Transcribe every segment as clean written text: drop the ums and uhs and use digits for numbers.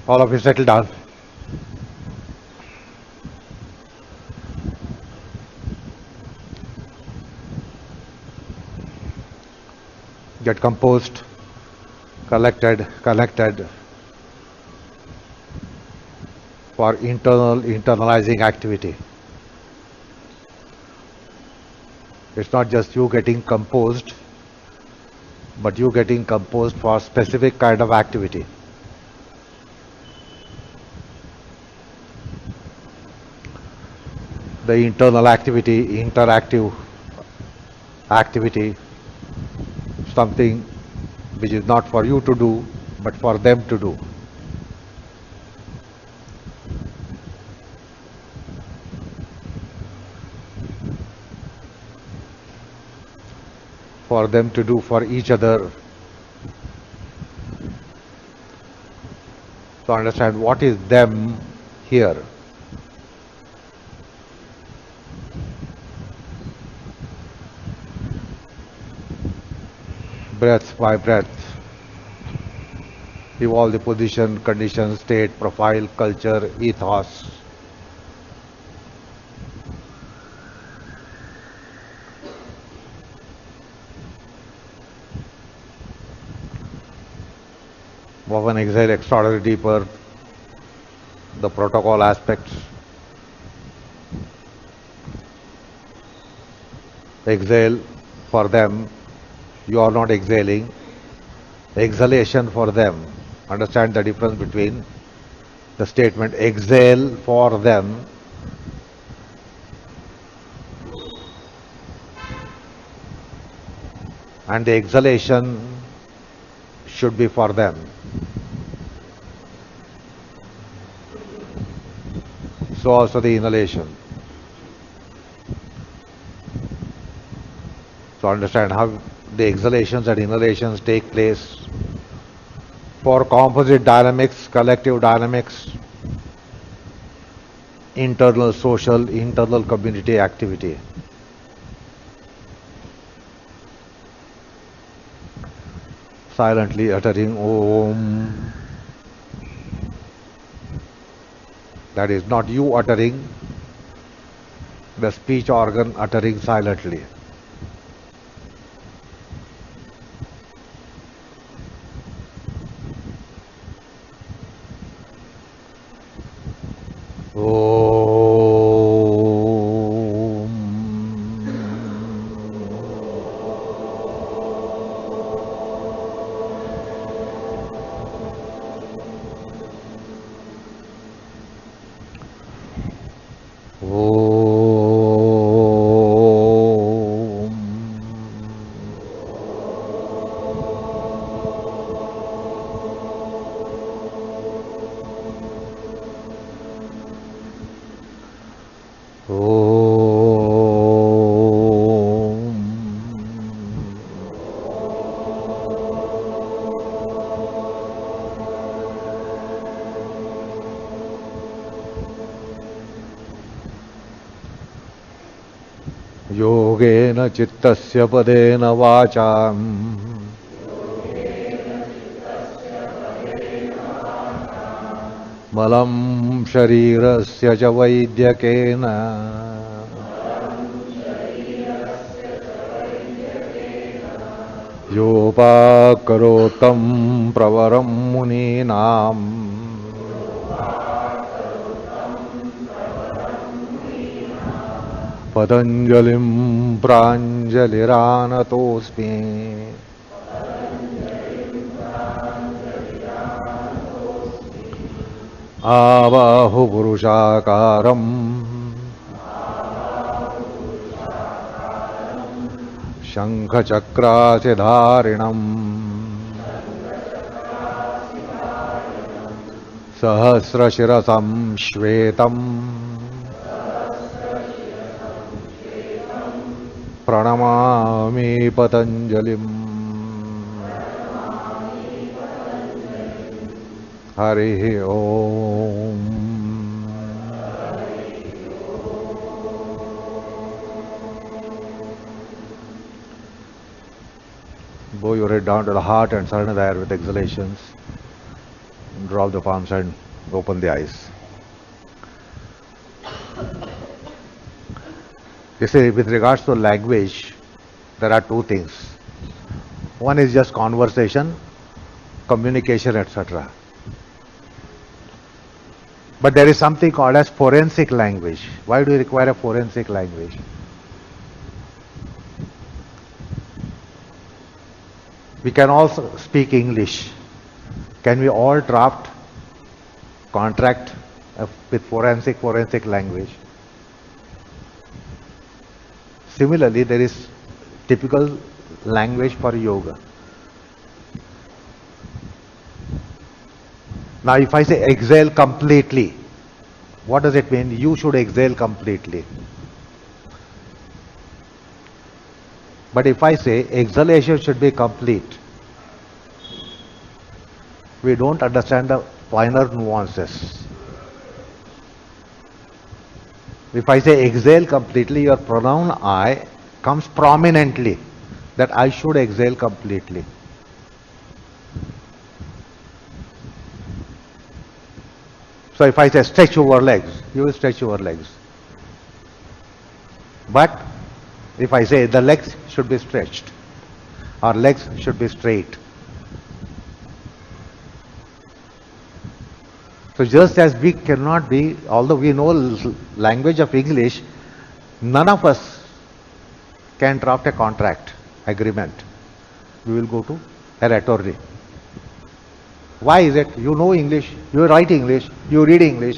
All of you settle down. Get composed, collected for internalizing activity. It's not just you getting composed, but you getting composed for specific kind of activity. The internal activity, interactive activity, something which is not for you to do, but for them to do. For them to do for each other. So understand what is them here. Breath by breath. Evolve the position, condition, state, profile, culture, ethos. One exhale extraordinary deeper, the protocol aspects. Exhale for them, you are not exhaling. Exhalation for them. Understand the difference between the statement exhale for them and the exhalation should be for them. So also the inhalation. So understand how the exhalations and inhalations take place for composite dynamics, collective dynamics, internal social, internal community activity. Silently uttering Om. That is not you uttering, the speech organ uttering silently. योगेन चित्तस्य पदेन वाचाम् मलं शरीरस्य च वैद्यकेन योपाकरोत्तं प्रवरं मुनीनाम् पतञ्जलिं प्राञ्जलिरानतोऽस्मि आबाहुपुरुषाकारम् शङ्खचक्रासिधारिणम् सहस्रशिरसं श्वेतम् प्रणमामि पतञ्जलिम् हरिः ओम् Bow your head down to the heart and surrender there with exhalations. Drop the palms and open the eyes. You see, with regards to language, there are two things. One is just conversation, communication, etc. But there is something called as forensic language. Why do you require a forensic language? We can also speak English. Can we all draft contract with forensic language? Similarly, there is typical language for yoga. Now, if I say exhale completely, what does it mean? You should exhale completely. But if I say exhalation should be complete, we don't understand the finer nuances. If I say exhale completely, your pronoun I comes prominently, that I should exhale completely. So if I say stretch your legs, you will stretch your legs. But if I say the legs should be stretched, or legs should be straight. So just as we cannot be, although we know language of English, none of us can draft a contract, agreement. We will go to an attorney. Why is it? You know English, you write English, you read English.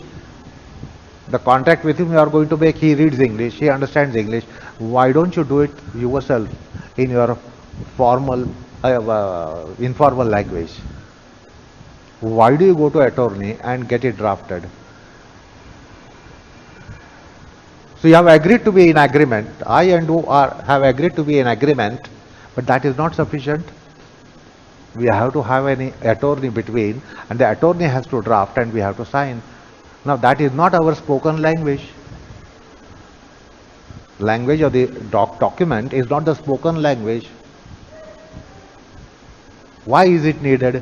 The contract with him you are going to make, he reads English, he understands English. Why don't you do it yourself in your formal, informal language? Why do you go to attorney and get it drafted? So you have agreed to be in agreement. I and you have agreed to be in agreement, but that is not sufficient. We have to have an attorney between, and the attorney has to draft and we have to sign. Now that is not our spoken language. Language of the document is not the spoken language. Why is it needed?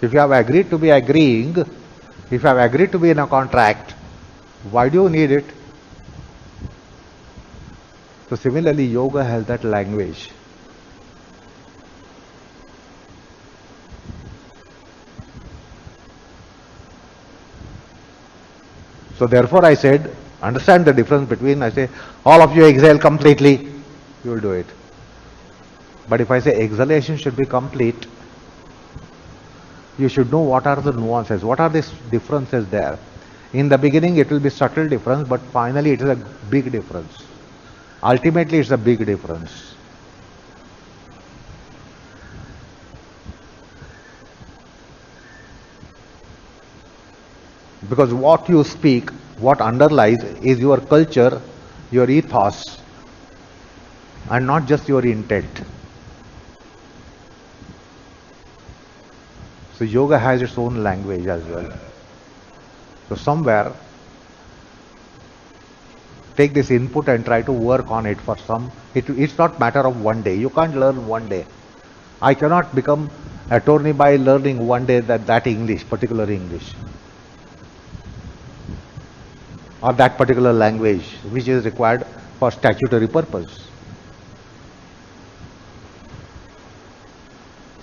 If you have agreed to be agreeing, if you have agreed to be in a contract, why do you need it? So similarly, yoga has that language. So therefore I said, understand the difference between, I say, all of you exhale completely, you will do it. But if I say exhalation should be complete, you should know what are the nuances, what are the differences there. In the beginning it will be subtle difference, but finally it is a big difference. Ultimately it's a big difference. Because what you speak, what underlies is your culture, your ethos, and not just your intent. So yoga has its own language as well. So somewhere, take this input and try to work on it for some. It's not matter of one day. You can't learn one day. I cannot become attorney by learning one day that English, particular English, or that particular language which is required for statutory purpose.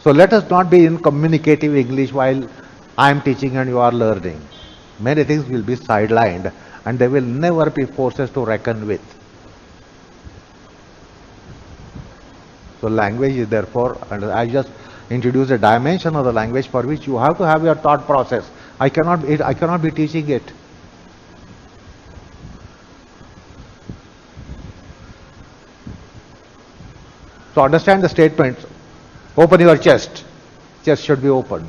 So let us not be in communicative English while I am teaching and you are learning. Many things will be sidelined and there will never be forces to reckon with. So language is therefore, and I just introduced a dimension of the language for which you have to have your thought process. I cannot be teaching it. So understand the statement. Open your chest. Chest should be open.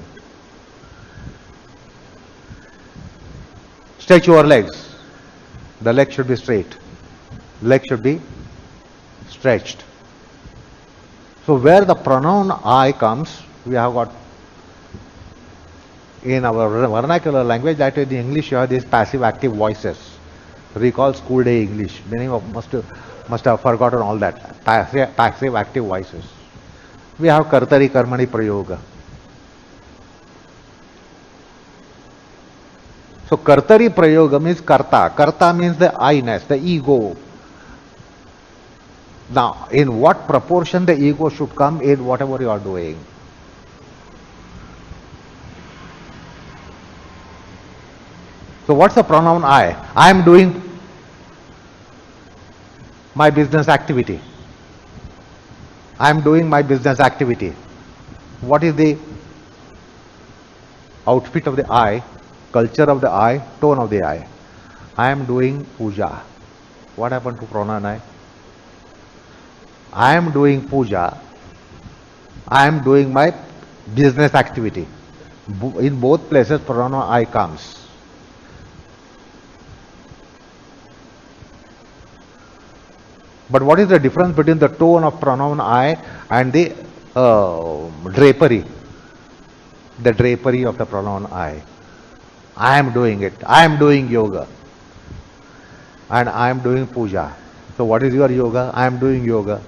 Stretch your legs. The leg should be straight. Leg should be stretched. So where the pronoun I comes, we have got in our vernacular language, that in English you have these passive active voices. Recall school day English. Many of must have forgotten all that. Passive active voices. We have kartari karmani prayoga. So kartari prayoga means karta. Karta means the I-ness, the ego. Now, in what proportion the ego should come in whatever you are doing? So what's the pronoun I? I am doing my business activity. I am doing my business activity. What is the outfit of the I, culture of the I, tone of the I? I am doing puja. What happened to pronoun I? I am doing puja. I am doing my business activity. In both places pronoun I comes. But what is the difference between the tone of pronoun I and the drapery? The drapery of the pronoun I. I am doing it. I am doing yoga. And I am doing puja. So what is your yoga? I am doing yoga.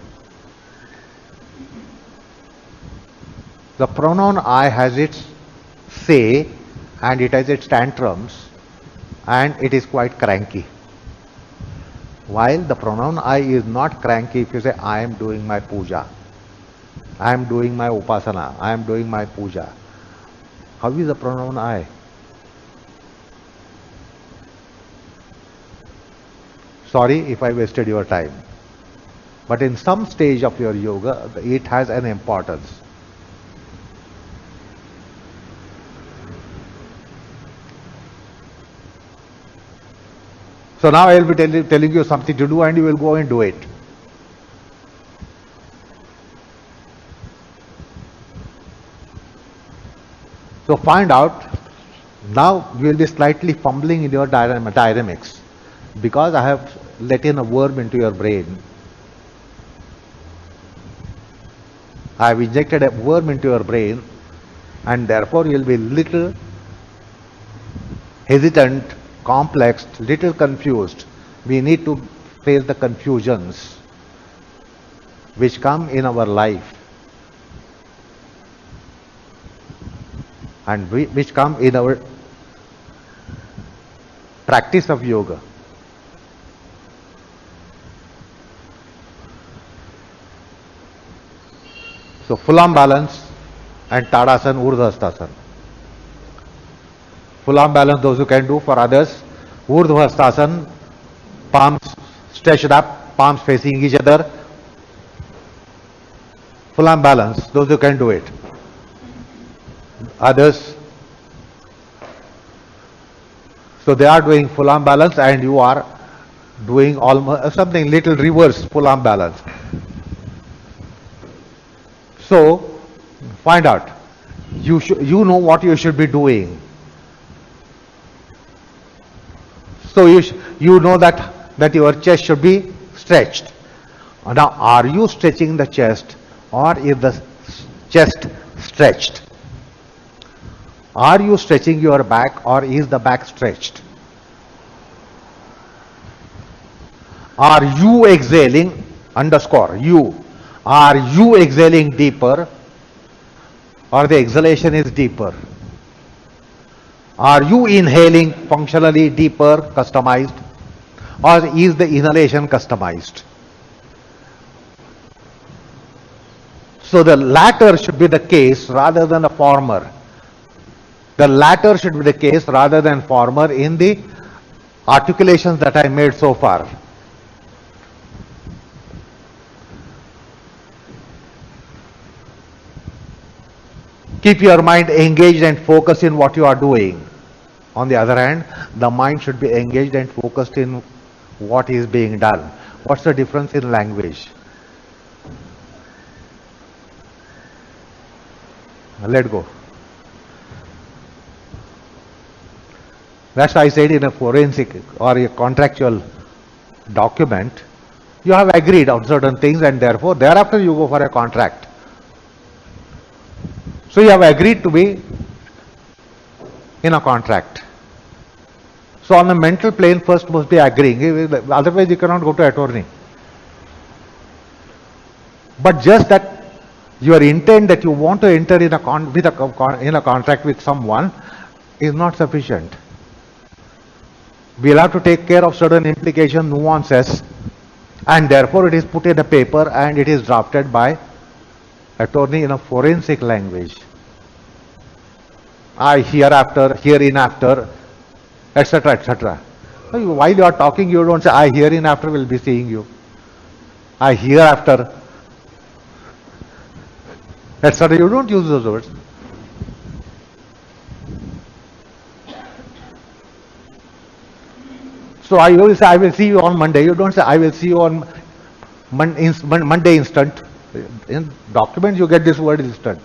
The pronoun I has its say and it has its tantrums and it is quite cranky. While the pronoun I is not cranky if you say I am doing my puja, I am doing my upasana, I am doing my puja. How is the pronoun I? Sorry if I wasted your time. But in some stage of your yoga, it has an importance. So now I will be telling you something to do and you will go and do it. So find out, now you will be slightly fumbling in your dynamics because I have let in a worm into your brain. I have injected a worm into your brain and therefore you will be little hesitant, complex, little confused. We need to face the confusions which come in our life and which come in our practice of yoga. So full arm balance and Tadasana, Urdhva Hastasana. Full arm balance those who can do, for others Urdhva Hastasana, palms stretched up, palms facing each other. Full arm balance, those who can do it. Others, so they are doing full arm balance and you are doing almost something little reverse full arm balance. So find out, you know what you should be doing. So you know that your chest should be stretched. Now are you stretching the chest or is the chest stretched? Are you stretching your back or is the back stretched? Are you exhaling, underscore, you, are you exhaling deeper or the exhalation is deeper? Are you inhaling functionally deeper, customized, or is the inhalation customized? So the latter should be the case rather than the former. The latter should be the case rather than former in the articulations that I made so far. Keep your mind engaged and focused in what you are doing. On the other hand, the mind should be engaged and focused in what is being done. What's the difference in language? Let go. That's why I said in a forensic or a contractual document, you have agreed on certain things and therefore thereafter you go for a contract. So you have agreed to be in a contract. So on the mental plane first must be agreeing, otherwise you cannot go to attorney. But just that your intent that you want to enter in a contract with someone is not sufficient. We'll have to take care of certain implication nuances, and therefore it is put in a paper and it is drafted by attorney in a forensic language. I hereafter, hereinafter, etc., etc. While you are talking, you don't say, I hereinafter will be seeing you. I hereafter, etc. You don't use those words. So I will say, I will see you on Monday. You don't say, I will see you on Monday instant. In documents, you get this word instant.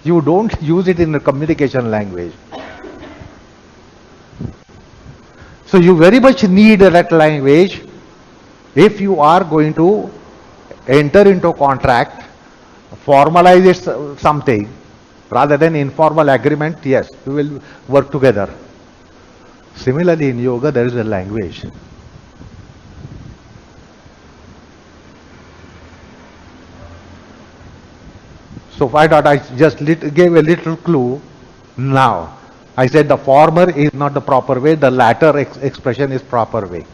You don't use it in the communication language. So you very much need that language if you are going to enter into a contract, formalize it something, rather than informal agreement. Yes, we will work together. Similarly, in yoga, there is a language. So why not I just gave a little clue now. I said the former is not the proper way, the latter expression is proper way.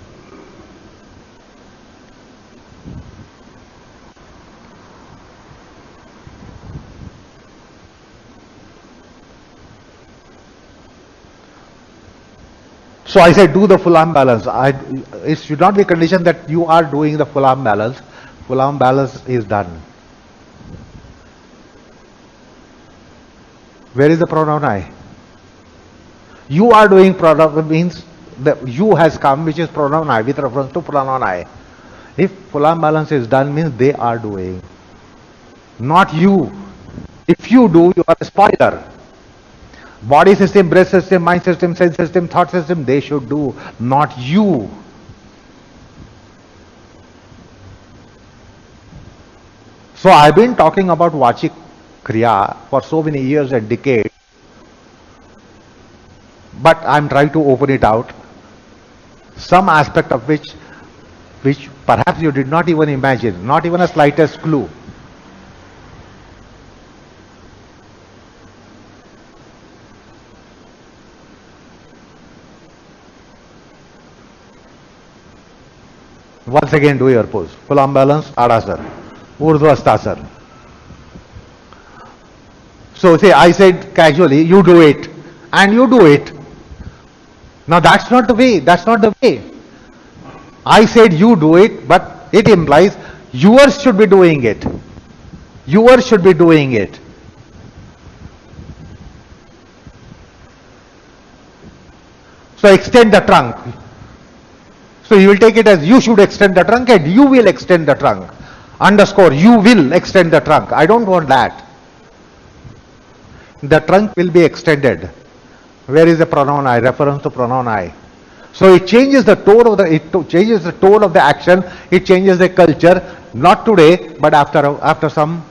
So I said do the full arm balance. It should not be conditioned that you are doing the full arm balance. Full arm balance is done. Where is the pronoun I? You are doing pronoun means the you has come, which is pronoun I, with reference to pronoun I. If full arm balance is done, means they are doing, not you. If you do, you are a spoiler. Body system, breath system, mind system, sense system, thought system, they should do, not you. So I've been talking about Vachik Kriya for so many years and decades, but I'm trying to open it out. Some aspect of which perhaps you did not even imagine, not even a slightest clue. Once again, do your pose. Full arm balance, Adasana, Urdhvastasana. So say, I said casually, you do it, and you do it. Now that's not the way, that's not the way. I said you do it, but it implies yours should be doing it. Yours should be doing it. So extend the trunk. So you will take it as you should extend the trunk and you will extend the trunk. Underscore, you will extend the trunk. I don't want that. The trunk will be extended. Where is the pronoun I? Reference to pronoun I. So it changes the tone of the action. It changes the culture. Not today, but after some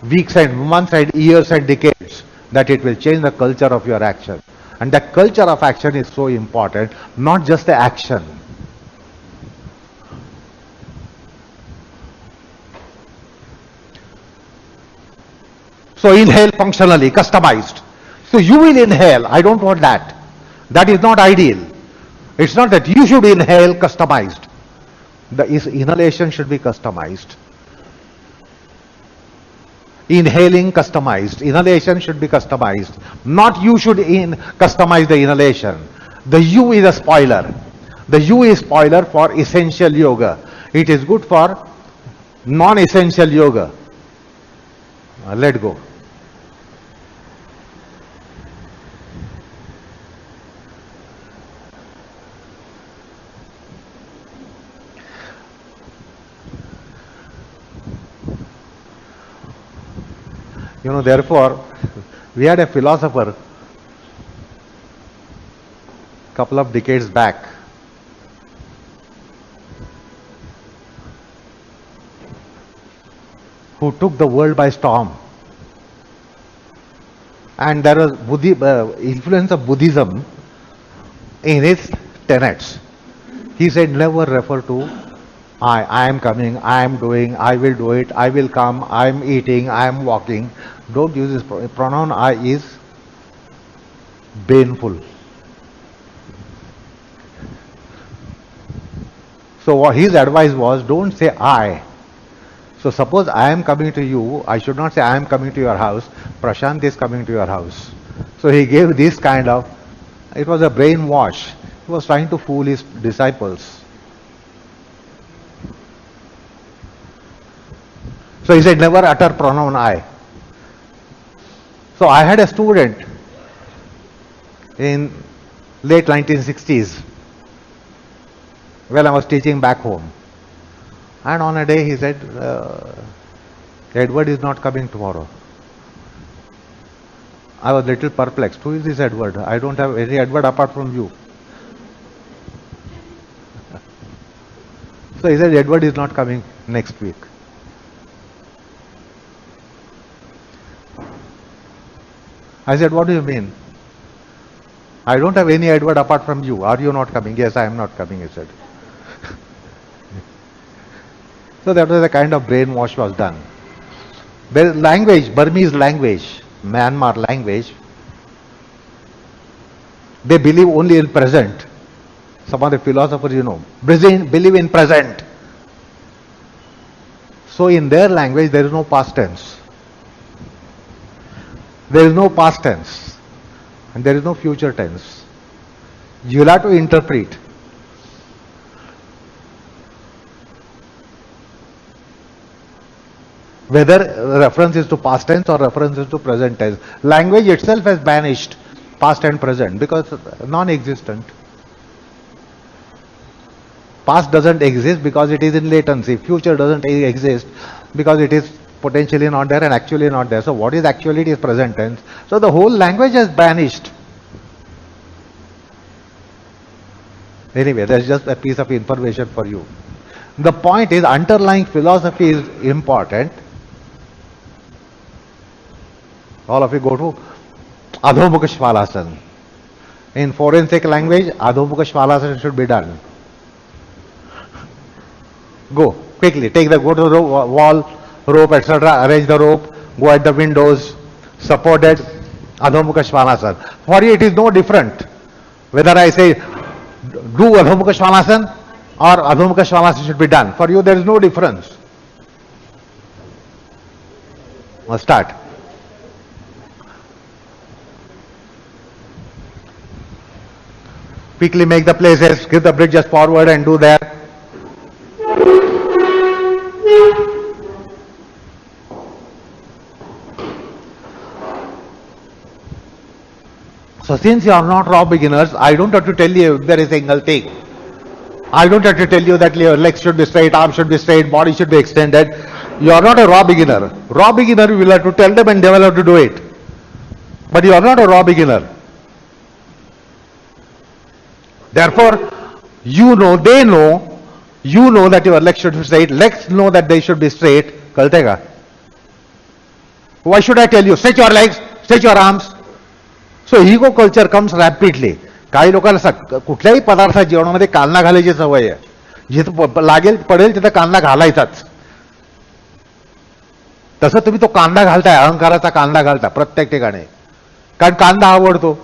weeks and months and years and decades, that it will change the culture of your action. And the culture of action is so important, not just the action. So inhale functionally, customized. So you will inhale. I don't want that. That is not ideal. It's not that you should inhale customized. The inhalation should be customized. Inhaling customized. Inhalation should be customized. Not you should customize the inhalation. The you is a spoiler. The you is spoiler for essential yoga. It is good for non-essential yoga. Let go. You know, therefore, we had a philosopher couple of decades back who took the world by storm. And there was influence of Buddhism in his tenets. He said, never refer to I am coming, I am doing, I will do it, I will come, I am eating, I am walking. Don't use this pronoun I is baneful. So his advice was, don't say I. So suppose I am coming to you, I should not say I am coming to your house, Prashant is coming to your house. So he gave this kind of, it was a brainwash. He was trying to fool his disciples. So he said, never utter pronoun I. So I had a student in late 1960s when I was teaching back home. And on a day he said, Edward is not coming tomorrow. I was a little perplexed. Who is this Edward? I don't have any Edward apart from you. So he said, Edward is not coming next week. I said, what do you mean? I don't have any Edward apart from you. Are you not coming? Yes, I am not coming, he said. So that was the kind of brainwash was done. The language, Burmese language, Myanmar language, they believe only in present. Some of the philosophers, believe in present. So in their language, there is no past tense. There is no past tense. And there is no future tense. You will have to interpret. Whether reference is to past tense or reference is to present tense. Language itself has banished past and present because non-existent. Past doesn't exist because it is in latency. Future doesn't exist because it is potentially not there and actually not there. So what is actually, it is present tense. So the whole language has banished. Anyway, that's just a piece of information for you. The point is, underlying philosophy is important. All of you go to Adhomukha Shvalasana. In forensic language, Adhomukha Shvalasana should be done. Go, quickly, go to the wall, rope, etc., arrange the rope, go at the windows, supported, Adhomukha Shvalasana. For you it is no different whether I say do Adhomukha Shvalasana or Adhomukha Shvalasana should be done. For you there is no difference. Let's start. Quickly make the places, give the bridges forward and do that. So since you are not raw beginners, I don't have to tell you every single thing. I don't have to tell you that your legs should be straight, arms should be straight, body should be extended. You are not a raw beginner. Raw beginner, you will have to tell them and they will have to do it. But you are not a raw beginner. Therefore, you know that your legs should be straight. Legs know that they should be straight. Kaltega. Why should I tell you? Stretch your legs, stretch your arms. So ego culture comes rapidly. काही लोकांना कुठल्याही पदार्थात जेवणामध्ये कांदा घालायची सवय आहे. जिथं लागेल पडेल तिथं कांदा घालायचाच. तसं तुम्ही तो कांदा घालताय, अहंकाराचा कांदा घालता प्रत्येक ठिकाणी. कारण कांदा आवडतो.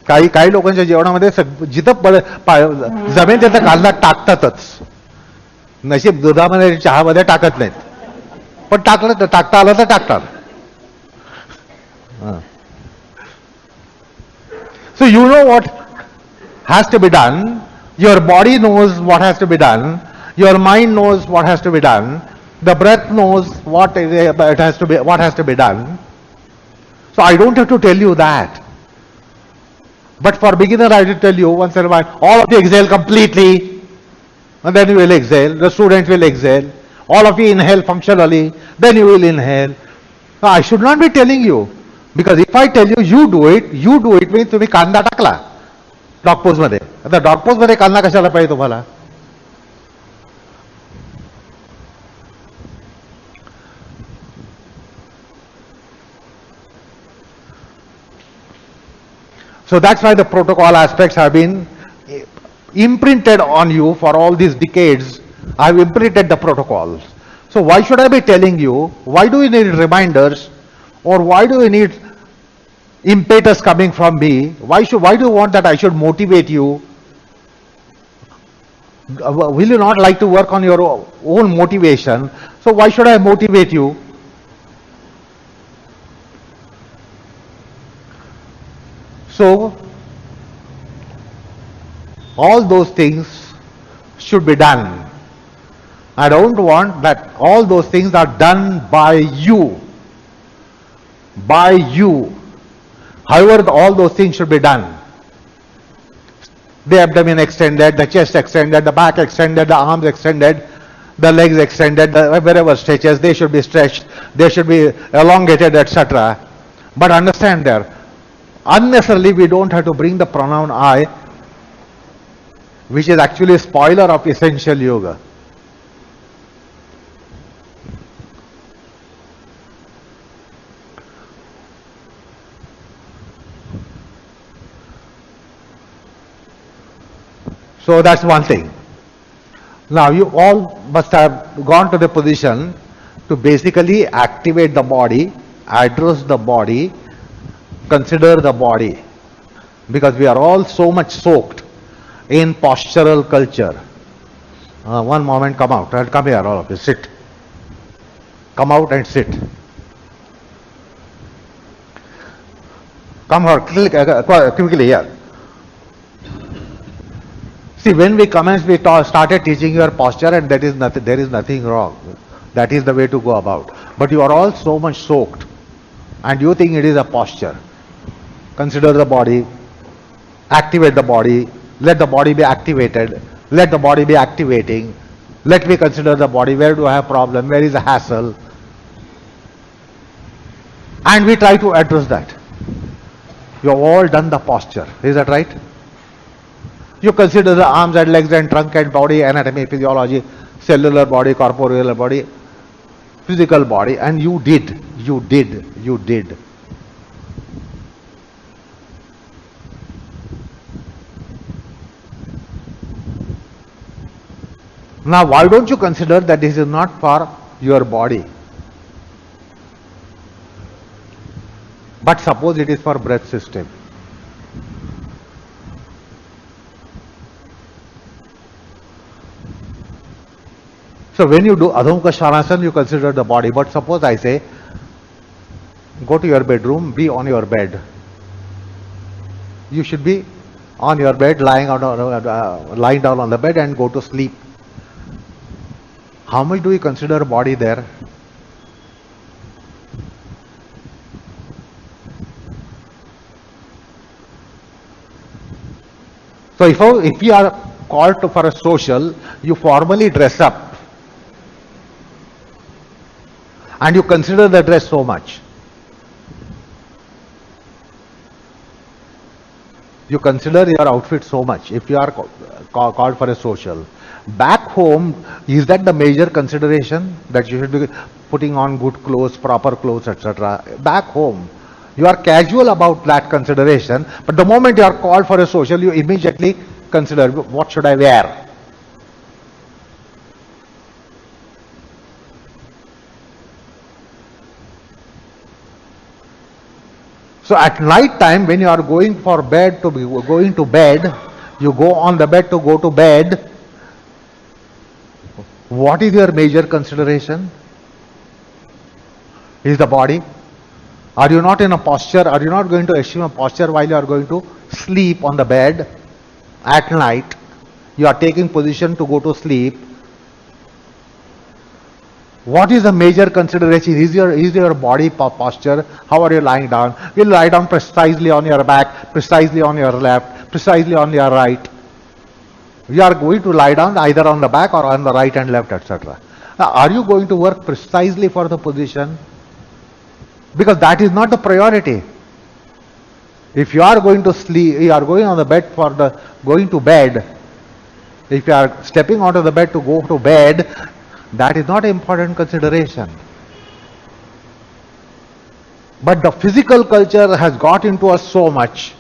काही लोकांच्या जेवणामध्ये जिथं जमेल तिथं कांदा टाकतातच. नशीब दुधामध्ये चहामध्ये टाकत नाहीत. पण टाकता आलं तर टाकतात. So you know what has to be done, your body knows what has to be done, your mind knows what has to be done, the breath knows what has to be done. So I don't have to tell you that. But for beginner I will tell you once in a while, all of you exhale completely, and then you will exhale, the student will exhale, all of you inhale functionally, then you will inhale. So I should not be telling you. Because if I tell you, you do it means तुम्ही कांदा टाकला dog pose मध्ये. आता dog pose मध्ये कांदा कशाला पाहिजे तुम्हाला? So that's why the protocol aspects have been imprinted on you for all these decades. I've imprinted the protocols. So why should I be telling you? Why do we need reminders? Or why do we need impetus coming from me? Why do you want that I should motivate you? Will you not like to work on your own motivation? So why should I motivate you? So all those things should be done. I don't want that all those things are done by you. By you. However, all those things should be done. The abdomen extended, the chest extended, the back extended, the arms extended, the legs extended, wherever stretches, they should be stretched, they should be elongated, etc. But understand there, unnecessarily we don't have to bring the pronoun I, which is actually a spoiler of essential yoga. So that's one thing. Now you all must have gone to the position to basically activate the body, address the body, consider the body, because we are all so much soaked in postural culture. One moment, come out. Come here, all of you. Sit. Come out and sit. Come here, quickly here. See, when we commenced, we started teaching your posture, and that is nothing. There is nothing wrong. That is the way to go about. But you are all so much soaked, and you think it is a posture. Consider the body, activate the body, let the body be activated, let the body be activating, let me consider the body, where do I have problem, where is the hassle, and we try to address that. You have all done the posture, is that right? You consider the arms and legs and trunk and body, anatomy, physiology, cellular body, corporeal body, physical body, and you did. Now, why don't you consider that this is not for your body, but suppose it is for breath system. So when you do Adho Mukha Svanasana, you consider the body. But suppose I say, go to your bedroom, be on your bed. You should be on your bed, lying down on the bed and go to sleep. How much do we consider body there? So if you are called for a social, you formally dress up. And you consider the dress so much. You consider your outfit so much if you are called for a social. Back home, is that the major consideration, that you should be putting on good clothes, proper clothes, etc.? Back home, you are casual about that consideration, but the moment you are called for a social, you immediately consider, what should I wear? So at night time, when you are going to bed, you go on the bed to go to bed. What is your major consideration? Is the body? Are you not in a posture? Are you not going to assume a posture while you are going to sleep on the bed at night? You are taking position to go to sleep. What is the major consideration? Is your body posture? How are you lying down? Will you lie down precisely on your back, precisely on your left, precisely on your right? You are going to lie down either on the back or on the right and left, etc. Now, are you going to work precisely for the position? Because that is not the priority. If you are going to sleep, you are going on the bed for the going to bed. If you are stepping onto the bed to go to bed, that is not an important consideration. But the physical culture has got into us so much.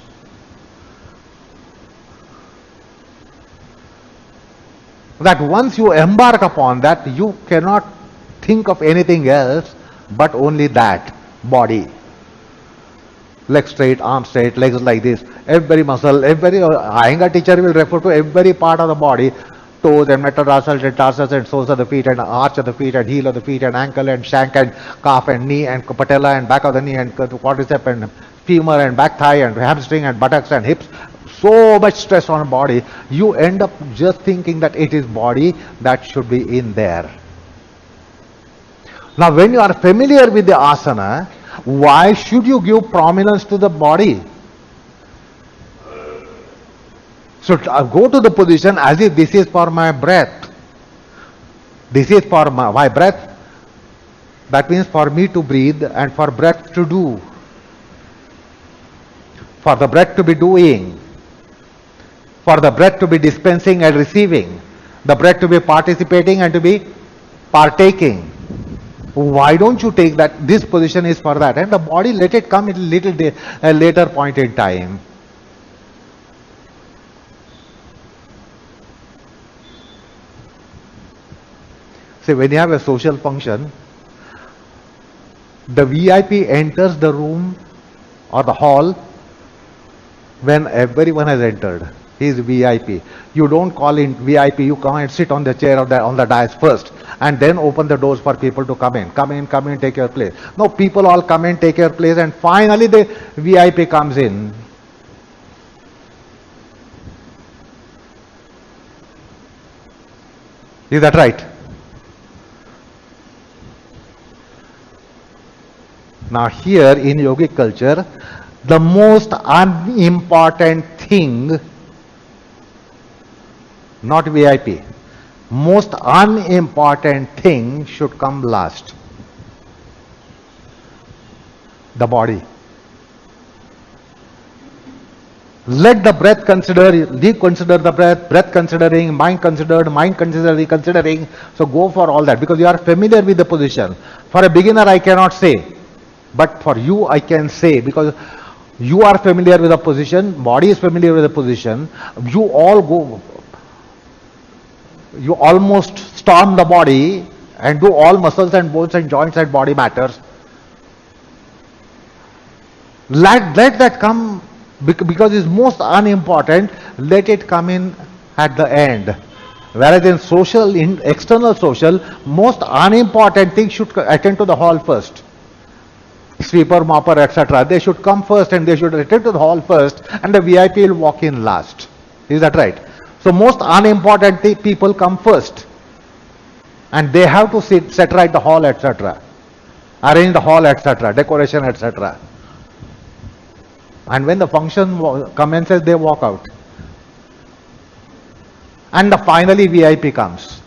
That once you embark upon that, you cannot think of anything else but only that body. Legs straight, arms straight, legs like this. Every muscle, every Iyengar teacher will refer to every part of the body. toes and metatarsals and tarsals and soles of the feet and arch of the feet and heel of the feet and ankle and shank and calf and knee and patella and back of the knee and quadricep and femur and back thigh and hamstring and buttocks and hips. So much stress on the body, you end up just thinking that it is body that should be in there. Now when you are familiar with the asana, why should you give prominence to the body? So go to the position as if this is for my breath. This is for my breath. That means for me to breathe and for breath to do. For the breath to be doing. For the breath to be dispensing and receiving. The breath to be participating and to be partaking. Why don't you take that this position is for that, and the body let it come at a later point in time. See, when you have a social function, the VIP enters the room or the hall when everyone has entered. He is VIP. You don't call in VIP, you come and sit on the chair or on the dais first and then open the doors for people to come in. Come in, take your place. No, people all come in, take your place, and finally the VIP comes in. Is that right? Now here in yogic culture, the most unimportant thing, not VIP, most unimportant thing should come last. The body. Let the breath consider, consider the breath considering, mind considered, mind considering. So go for all that because you are familiar with the position. For a beginner I cannot say, but for you I can say because you are familiar with the position, body is familiar with the position, you all go, you almost storm the body and do all muscles and bones and joints and body matters. Let that come because it's most unimportant, let it come in at the end. Whereas in social, in external social, most unimportant things should attend to the hall first. Sweeper, mopper, etc. They should come first and they should attend to the hall first and the VIP will walk in last. Is that right? So most unimportant people come first and they have to set right the hall, etc. Arrange the hall, etc. Decoration, etc. And when the function commences, they walk out. And finally VIP comes.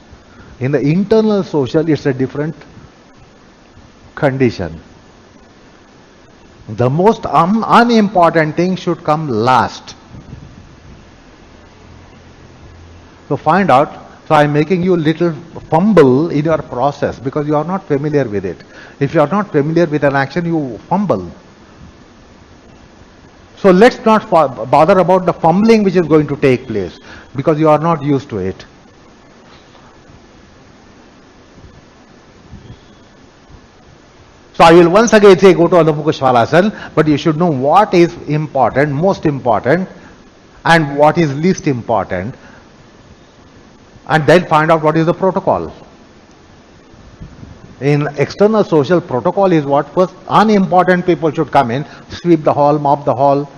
In the internal social, it's a different condition. The most unimportant thing should come last. So find out. So I'm making you a little fumble in your process because you are not familiar with it. If you are not familiar with an action, you fumble. So let's not bother about the fumbling which is going to take place because you are not used to it. So I will once again say go to Adho Mukha Svalasana, but you should know what is important, most important, and what is least important, and then find out what is the protocol. In external social, protocol is what first unimportant people should come in, sweep the hall, mop the hall,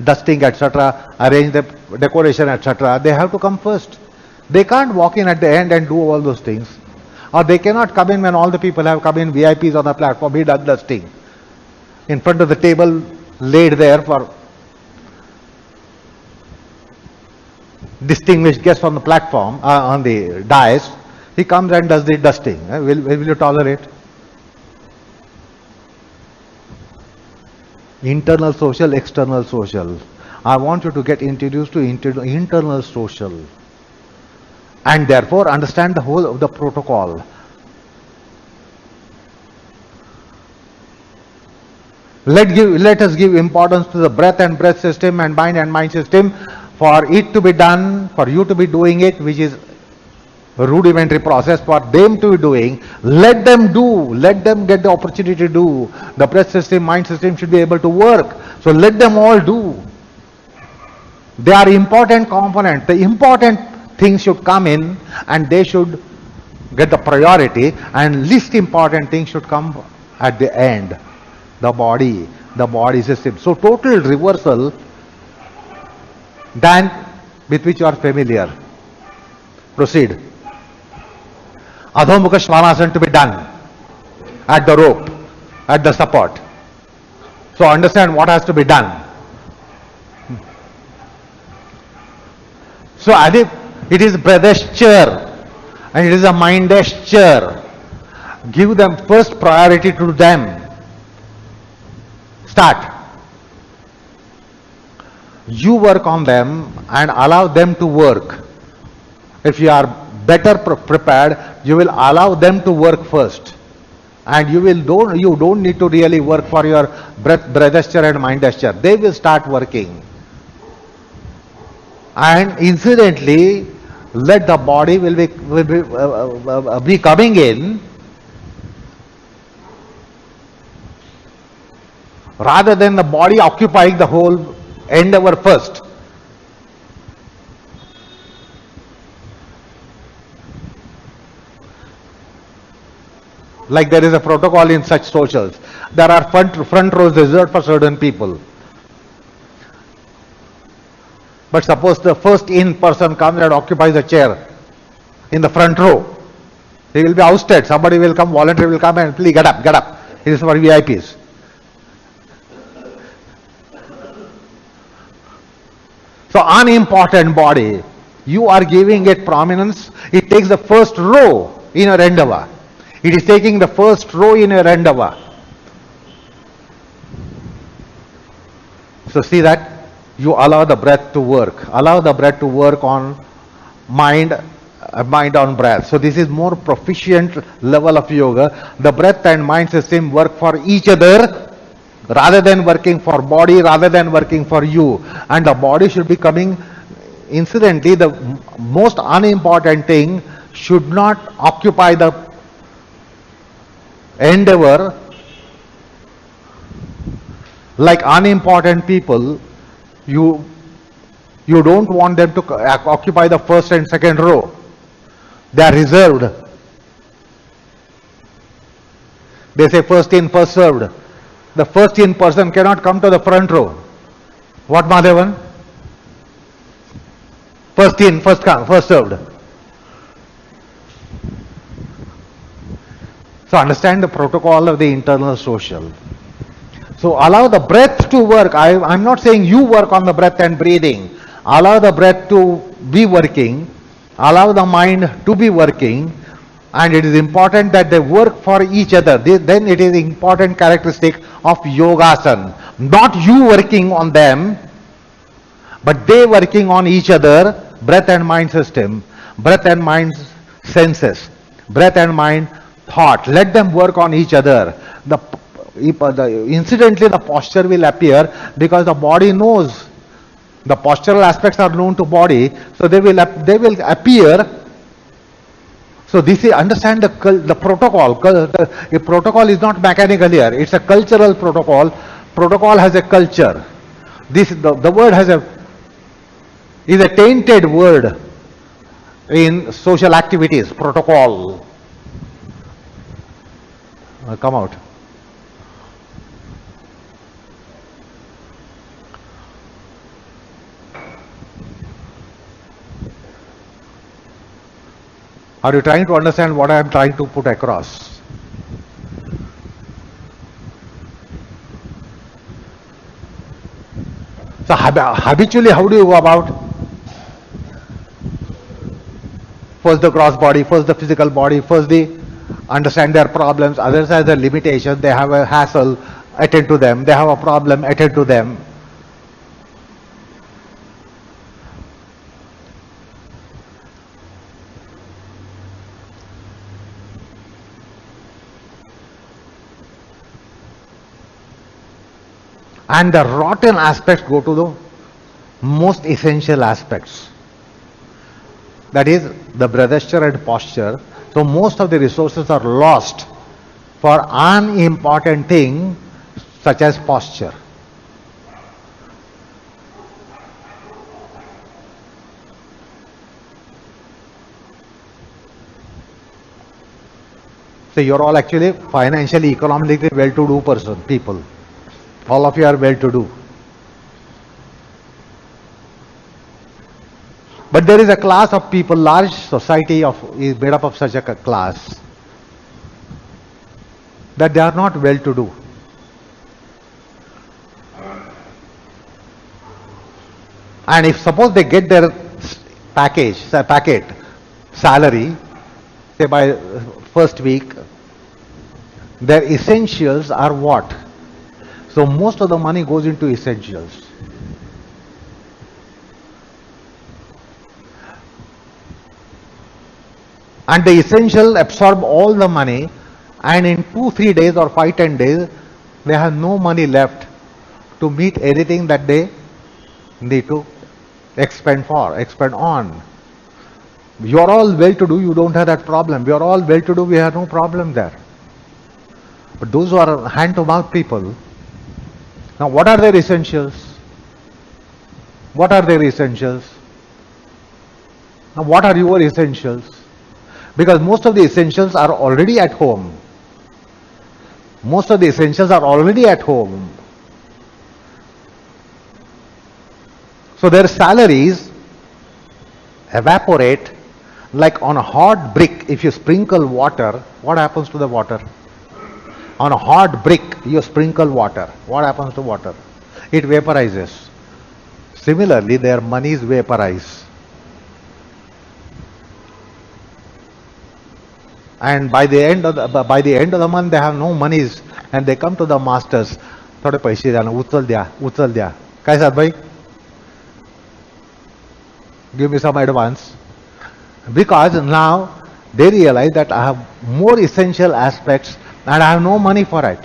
dusting, etc., arrange the decoration, etc. They have to come first. They can't walk in at the end and do all those things. Or they cannot come in when all the people have come in, VIPs on the platform, he does dusting. In front of the table laid there for distinguished guests on the platform, on the dais, he comes and does the dusting. Will you tolerate? Internal social, external social. I want you to get introduced to internal social. And therefore understand the whole of the protocol. Let us give importance to the breath and breath system and mind system for it to be done, for you to be doing it, which is a rudimentary process for them to be doing. Let them do, let them get the opportunity to do. The breath system, mind system should be able to work. So let them all do. They are important components. The important things should come in and they should get the priority, and least important things should come at the end. The body system. So total reversal than with which you are familiar. Proceed. Adhomukha Svanasana to be done at the rope, at the support. So understand what has to be done. So as if it is breathesture and it is a mindesture, give them first priority to them. Start. You work on them and allow them to work. If you are better prepared, you will allow them to work first. And you don't need to really work for your breathesture and mindesture. They will start working. And incidentally, let the body will be coming in, rather than the body occupying the whole endeavor first. Like there is a protocol in such socials. There are front rows reserved for certain people. But suppose the first in person comes and occupies a chair in the front row. He will be ousted. Somebody will come, volunteer will come and please get up, get up. It is for VIPs. So unimportant body, you are giving it prominence. It takes the first row in your endeavor. It is taking the first row in your endeavor. So see that? You allow the breath to work. Allow the breath to work on mind on breath. So this is more proficient level of yoga. The breath and mind system work for each other rather than working for body, rather than working for you. And the body should be coming, incidentally, the most unimportant thing should not occupy the endeavor. Like unimportant people, you don't want them to occupy the first and second row. They are reserved. They say first in, first served. The first in person cannot come to the front row. What, Madhavan? First in, first come, first served. So understand the protocol of the internal social. So allow the breath to work. I'm not saying you work on the breath and breathing. Allow the breath to be working. Allow the mind to be working. And it is important that they work for each other. Then it is important characteristic of yogasana. Not you working on them, but they working on each other. Breath and mind system. Breath and mind senses. Breath and mind thought. Let them work on each other. Incidentally, the posture will appear because the body knows. The postural aspects are known to body, so they will appear. So this is, understand the protocol. The protocol is not mechanical here. It's a cultural protocol. Protocol has a culture. The word is a tainted word in social activities. Protocol. Come out. Are you trying to understand what I am trying to put across? So habitually, how do you go about? First the gross body, first the physical body, first the understand their problems, others have their limitations, they have a hassle, attend to them, they have a problem, attend to them. And the rotten aspects go to the most essential aspects. That is the breathesture and posture. So most of the resources are lost for unimportant thing such as posture. So you're all actually financially, economically well-to-do people. All of you are well-to-do. But there is a class of people, large society is made up of such a class, that they are not well-to-do. And if suppose they get their packet, salary, say by first week, their essentials are what? So most of the money goes into essentials. And the essential absorb all the money, and in 2-3 days or 5-10 days, they have no money left to meet anything that they need to expend on. You're all well-to-do, you don't have that problem. We are all well-to-do, we have no problem there. But those who are hand-to-mouth people, now what are their essentials? What are their essentials? Now what are your essentials? Because most of the essentials are already at home. Most of the essentials are already at home. So their salaries evaporate like on a hot brick. If you sprinkle water, what happens to the water? On a hot brick, you sprinkle water. What happens to water? It vaporizes. Similarly, their monies vaporize. And by the end of the month, they have no monies, and they come to the masters. थोडे पैसे द्या ना, उचल द्या. काय साहेब भाई? Give me some advance. Because now they realize that I have more essential aspects and I have no money for it.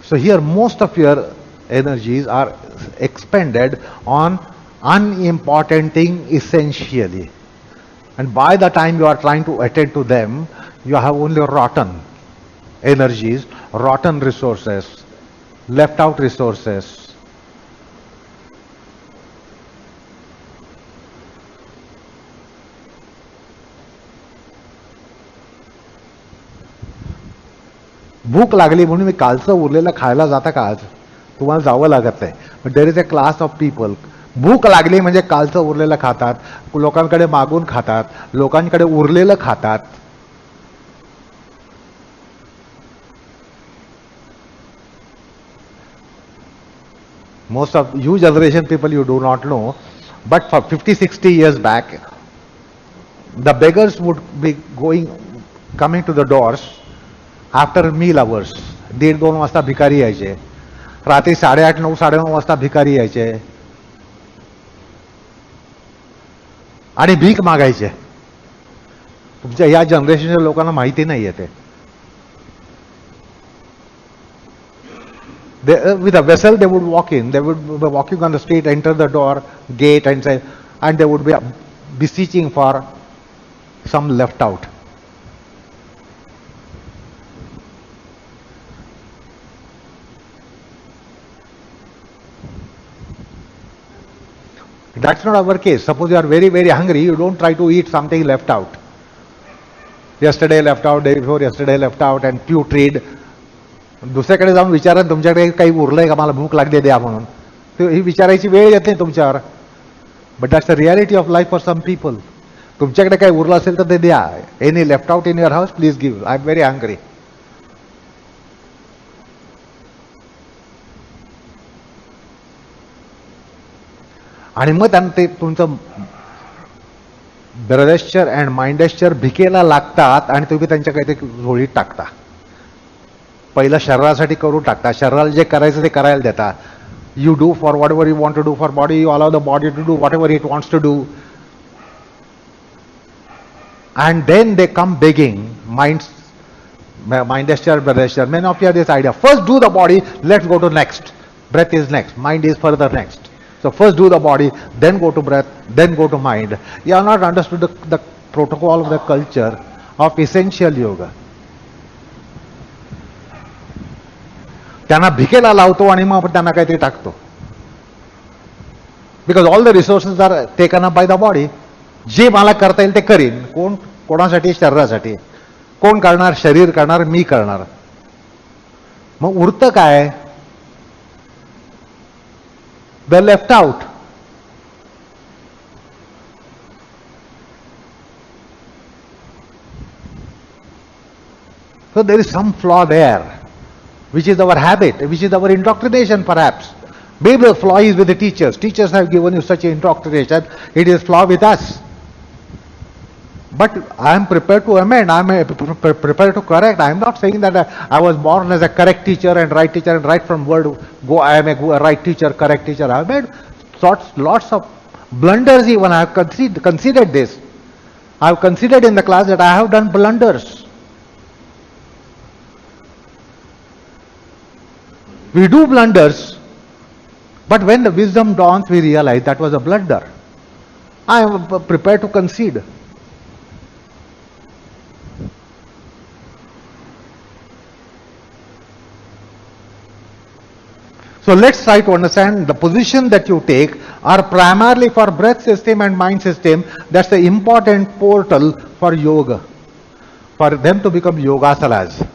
So here most of your energies are expended on unimportant thing essentially. And by the time you are trying to attend to them, you have only rotten energies, rotten resources, left out resources. भूक लागली म्हणून मी कालचं उरलेलं खायला जाता का आज? तुम्हाला जावं लागत नाही. But there is a class of people. भूक लागली म्हणजे कालचं उरलेलं खातात, लोकांकडे मागून खातात, लोकांकडे उरलेलं खातात. Most of you generation people you do not know, but for 50-60 years back, the beggars would be coming to the doors after meal hours. 1:30-2 वाजता भिकारी यायचे. रात्री 8:30-9, 9:30 वाजता भिकारी यायचे आणि भीक मागायचे. तुमच्या या जनरेशनच्या लोकांना माहिती नाहीये ते. With a vessel they would walk in. They would be walking on the street, enter the door, gate, and say, and they would be beseeching for some left out. That's not our case. Suppose you are very, very hungry, you don't try to eat something left out. Yesterday left out, day before yesterday left out, and putrid. दुसऱ्याकडे जाऊन विचारा तुमच्याकडे काही उरलंय का, मला भूक लागली द्या म्हणून. ही विचारायची वेळ येत नाही तुमच्यावर. But that's the reality of life for some people. तुमच्याकडे काही उरलं असेल तर ते द्या. Any left out in your house, please give. I am very hungry. आणि मग त्यांना ते तुमचं ब्रदर्शर अँड माइंडेश्चर भिकेला लागतात आणि तुम्ही त्यांच्या काहीतरी झोळीत टाकता. पहिलं शरीरासाठी करून टाकता. शरीराला जे करायचं ते करायला देता. You do for whatever you want to do for body. You allow the body to do whatever it wants to do. And then they come begging. माइंडेश्चर, ब्रदर्शर. Men of you this idea. First do the body, let's go to next. Breath is next, mind is further next. So first do the body, then go to breath, then go to mind. You have not understood the protocol of the culture of essential yoga. त्यांना भिकेला लावतो आणि मग आपण त्यांना काहीतरी टाकतो. Because all the resources are taken up by the body. जे मला करता येईल ते करीन. कोणासाठी? शरीरासाठी. कोण करणार? शरीर करणार, मी करणार. मग उरतं काय? The left out. So there is some flaw there, which is our habit, which is our indoctrination perhaps. Maybe the flaw is with the teachers. Teachers have given you such indoctrination, it is flaw with us. But I am prepared to amend, I am prepared to correct. I am not saying that I was born as a correct teacher and right from word go I am a right teacher, correct teacher. I have made lots of blunders even. I have considered this. I have considered in the class that I have done blunders. We do blunders, but when the wisdom dawns, we realize that was a blunder. I am prepared to concede. So let's try to understand the position that you take are primarily for breath system and mind system. That's the important portal for yoga, for them to become yogasanas.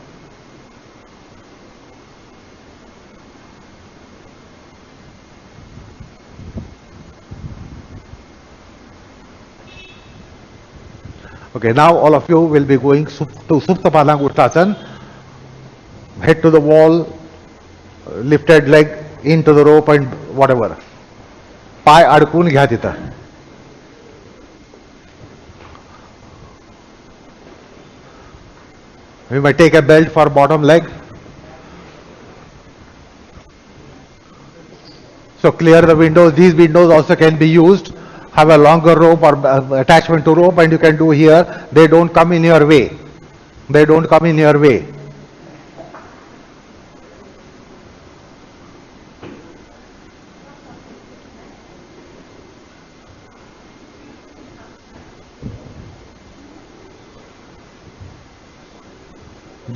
Okay, now all of you will be going to Supta Padang Uttasana. Head to the wall, lifted leg into the rope and whatever. पाय अडकून घ्या तिथं. We might take a belt for bottom leg. So clear the windows. These windows also can be used. Have a longer rope or attachment to rope and you can do here. They don't come in your way. They don't come in your way.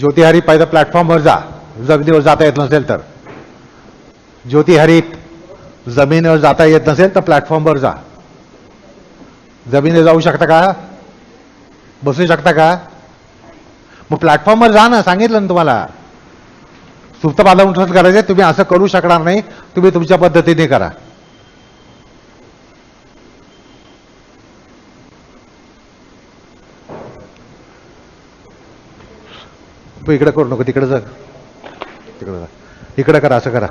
ज्योतिहारी पाहिजे प्लॅटफॉर्मवर जा. जमिनीवर जाता येत नसेल तर. ज्योतिहारी जमिनीवर जाता येत नसेल तर प्लॅटफॉर्मवर जा. जमिनीवर जाऊ शकता का? बसू शकता का? मग प्लॅटफॉर्मवर जा ना. सांगितलं ना तुम्हाला. सुप्त पादामुठ्ठन करायचे. तुम्ही असं करू शकणार नाही. तुम्ही तुमच्या पद्धतीने करा. इकडे करू नको. तिकडे जा. तिकडे जा. इकडे करा. असं करा.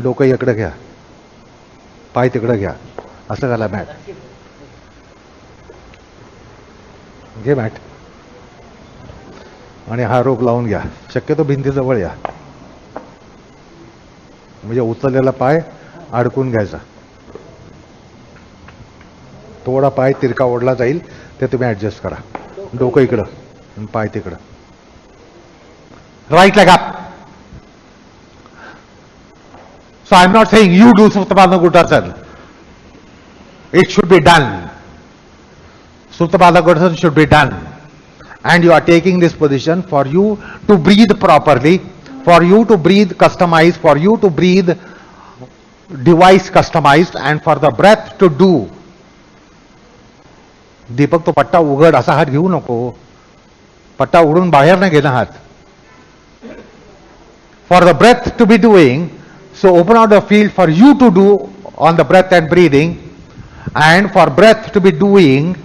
डोकं इकडे घ्या. पाय तिकडे घ्या. असं करा. मॅट घे. मॅट आणि हा रोप लावून घ्या. शक्यतो भिंतीजवळ या. म्हणजे उचललेला पाय अडकून घ्यायचा. थोडा पाय तिरका ओढला जाईल ते तुम्ही ऍडजस्ट करा. डोकं इकडं आणि पाय तिकडं. Right leg up. So I'm not saying you do Suptapada Uttasana. It should be done. Suptapada Uttasana should be done. And you are taking this position for you to breathe properly, for you to breathe customized, for you to breathe device customized, and for the breath to do. दीपक तो पट्टा उघड. असा हात घेऊ नको. पट्टा उघडून बाहेर नाही घेणं हात. For the breath to be doing, so open out the field for you to do on the breath and breathing, and for breath to be doing,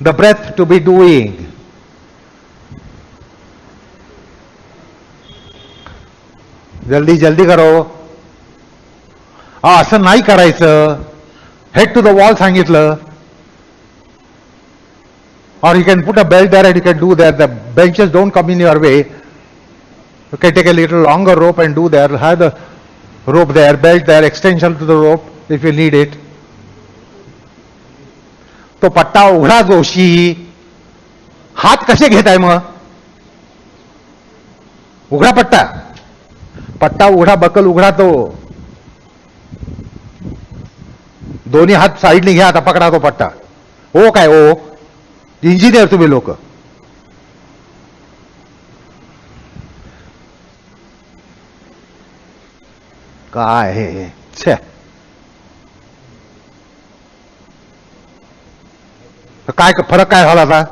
the breath to be doing. जल्दी जल्दी करो. असं नाही करायचं. Head to the wall सांगितलं. Or you can put a belt there and you can do that. The benches don't come in your way. You can take a little longer rope and do there. Have the rope there, belt there, extension to the rope if you need it. तो पट्टा उघडा जोशी. हात कसे घेताय मग? उघडा पट्टा. पट्टा उघडा. बकल उघडा. तो दोन्ही हात साईडने घ्या. आता पकडा तो पट्टा. ओ काय ओ इंजिनियर तुम्ही लोक. काय हे छे. काय फरक काय झाला आता?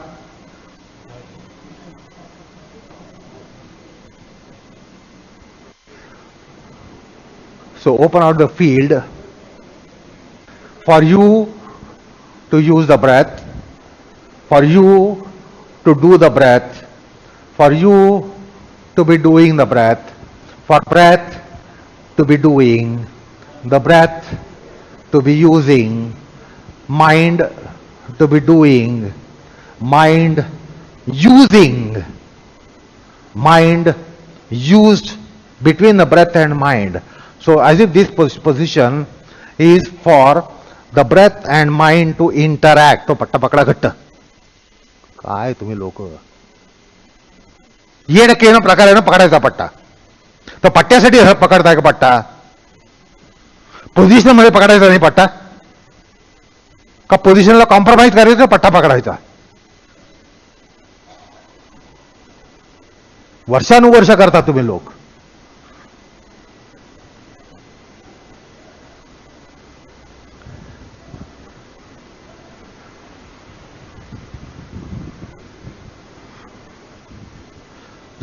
So open out the field for you to use the breath, for you to do the breath, for you to be doing the breath, for breath to be doing, the breath to be using, mind to be doing, mind using, mind used between the breath and mind. So as if this position is for the breath and mind to interact. तो पट्टा पकडा घट्ट. काय तुम्ही लोक येणं केणं प्रकारानं पकडायचा पट्टा. तर पट्ट्यासाठी पकडताय का पट्टा? पोझिशन मध्ये पकडायचा नाही पट्टा का? पोझिशनला कॉम्प्रोमाइज करायचं, पट्टा पकडायचा? वर्षानुवर्ष करता तुम्ही लोक.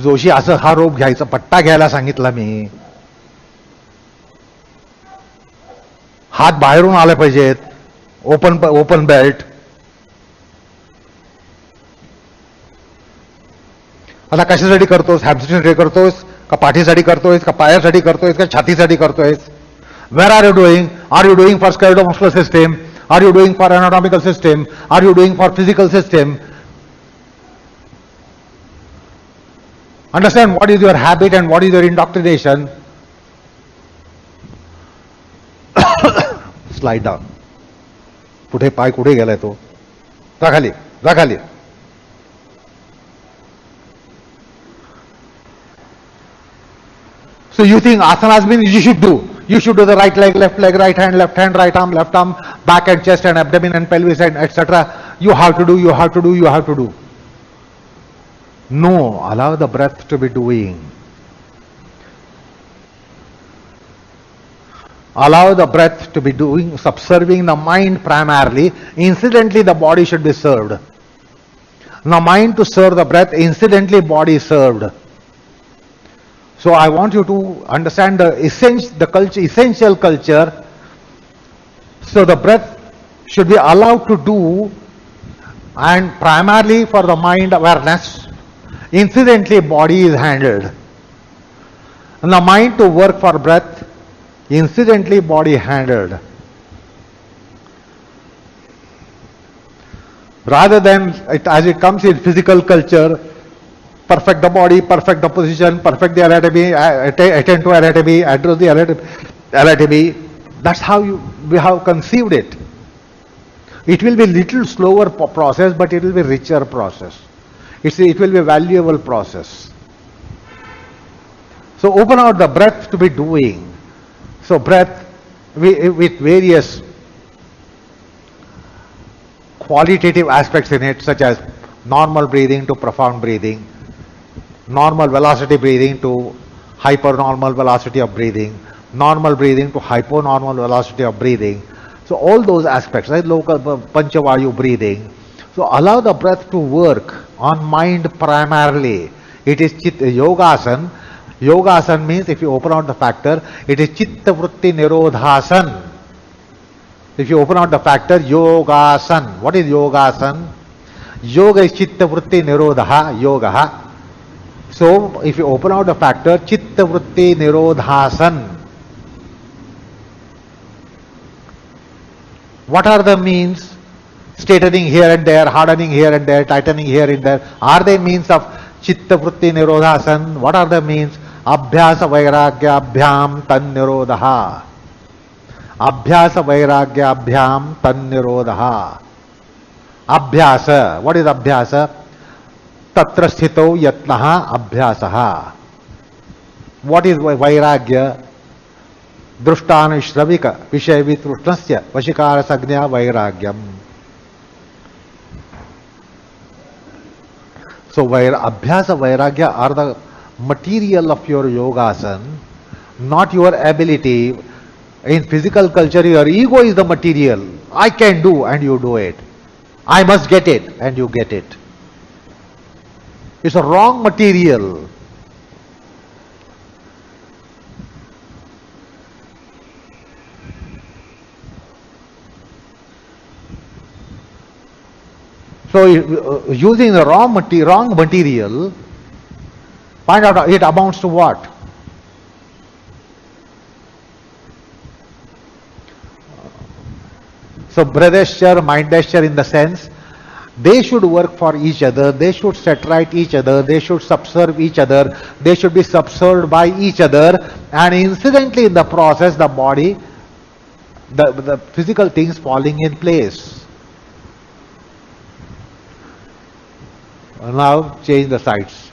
जोशी असं हा रोप घ्यायचा, पट्टा घ्यायला सांगितला मी. हात बाहेरून आले पाहिजेत, ओपन बेल्ट. आता कशासाठी करतोस? हॅमस्ट्रिंगसाठी करतोस का पाठीसाठी करतोयस का पायासाठी करतोयस का छातीसाठी करतोयस? Where are you doing? Are you doing for skeletomuscular system? Are you doing for anatomical system? Are you doing for physical system? Understand what is your habit and what is your indoctrination. Slide down. कुठे पाय कुठे गेलाय तो? जा खाली, जा खाली. So you think asanas means you should do. You should do the right leg, right hand, right arm, back and chest and abdomen and pelvis and etc. You have to do, you have to do, you have to do. No, allow the breath to be doing. Allow the breath to be doing, subserving the mind primarily. Incidentally, the body should be served. Now, mind to serve the breath, incidentally, body served. So, I want you to understand the essential culture. So, the breath should be allowed to do, and primarily for the mind awareness. Incidentally, body is handled. And the mind to work for breath, incidentally, body handled. Rather than as it comes in physical culture, perfect the body, perfect the position, perfect the anatomy, attend to anatomy, address the anatomy. That's how we have conceived it. It will be little slower process, but it will be richer process. It will be a valuable process. So open out the breath to be doing. So breath with various qualitative aspects in it, such as normal breathing to profound breathing, normal velocity breathing to hypernormal velocity of breathing, normal breathing to hyponormal velocity of breathing. So all those aspects, right? Local Panchavayu breathing. So allow the breath to work on mind primarily. It is Yogasan. Yogasan means, if you open out the factor, it is Chitta Vritti Nirodhasan. If you open out the factor, Yogasan. What is Yogasan? Yoga is Chitta Vritti Nirodha, Yoga. So if you open out the factor, Chitta Vritti Nirodhasan. What are the means? Straightening here and there, hardening here and there, tightening here and there. Are they means of Chitta Vritti Nirodhasan? What are the means? Abhyasa Vairagya Abhyam Tan Nirodha. Abhyasa Vairagya Abhyam Tan Nirodha. Abhyasa. What is Abhyasa? Tatra Sthito Yatnaha Abhyasaha. What is Vairagya? Drushtana Shravika Vishaya Vitrushnasya Vashikara Sagnya Vairagyam. So Abhyasa Vairagya are the material of your yogasan, not your ability. In physical culture, your ego is the material. I can do and you do it. I must get it and you get it. It's a wrong material. So using the wrong material, find out it amounts to what? So brothership, mindship in the sense, they should work for each other, they should set right each other, they should subserve each other, they should be subserved by each other, and incidentally in the process the body, the physical things falling in place. Now change the sides.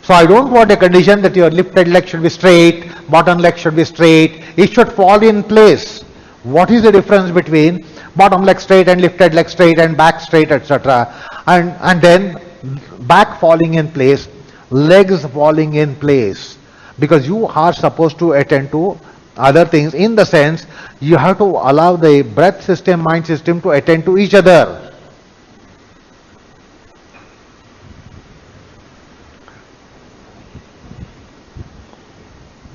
So I don't want a condition that your lifted leg should be straight, bottom leg should be straight, it should fall in place. What is the difference between bottom leg straight and lifted leg straight and back straight, etc. And then back falling in place, legs falling in place, because you are supposed to attend to other things, in the sense you have to allow the breath system, mind system to attend to each other.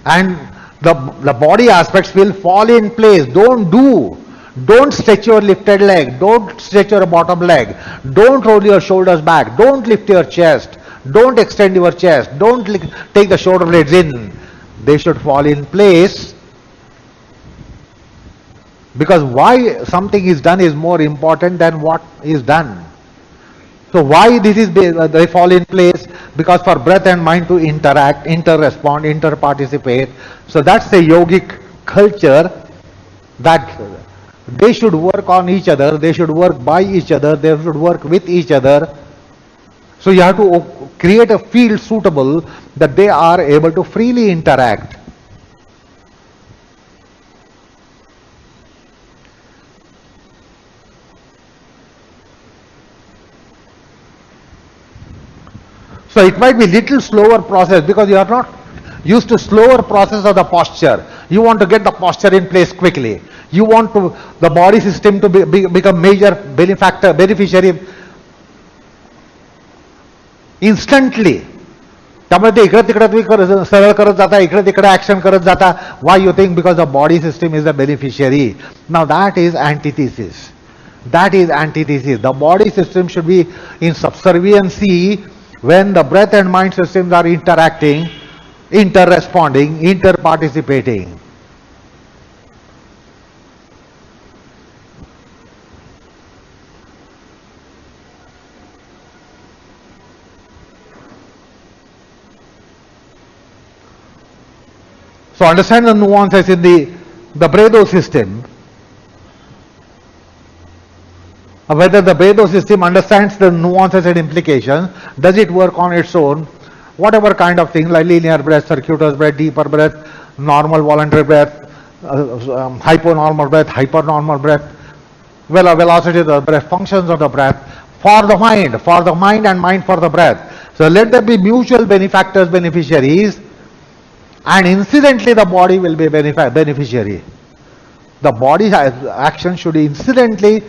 And the body aspects will fall in place. Don't stretch your lifted leg, don't stretch your bottom leg, don't roll your shoulders back, don't lift your chest, don't extend your chest, don't take the shoulder blades in. They should fall in place, because why something is done is more important than what is done. So why this is they fall in place? Because for breath and mind to interact, inter-respond, inter-participate. So that's the yogic culture, that they should work on each other, they should work by each other, they should work with each other. So you have to create a field suitable that they are able to freely interact. So it might be little slower process, because you are not used to slower process of the posture. You want to get the posture in place quickly. You want to the body system to become major beneficiary instantly. त्यामुळे ते इकडे तिकडे तुम्ही सरळ करत जाता, इकडे तिकडे ऍक्शन करत जाता. Why you think? Because the body system is the beneficiary. Now that is antithesis. That is antithesis. The body system should be in subserviency when the breath and mind systems are interacting, inter-responding, inter-participating. So understand the nuances in the Bredo system. Whether the Bredo system understands the nuances and implications, does it work on its own? Whatever kind of thing, like linear breath, circuitous breath, deeper breath, normal voluntary breath, hyponormal breath, hypernormal breath, velocity of the breath, functions of the breath, for the mind and mind for the breath. So let there be mutual benefactors, beneficiaries, and incidentally the body will be beneficiary. The body's action should incidentally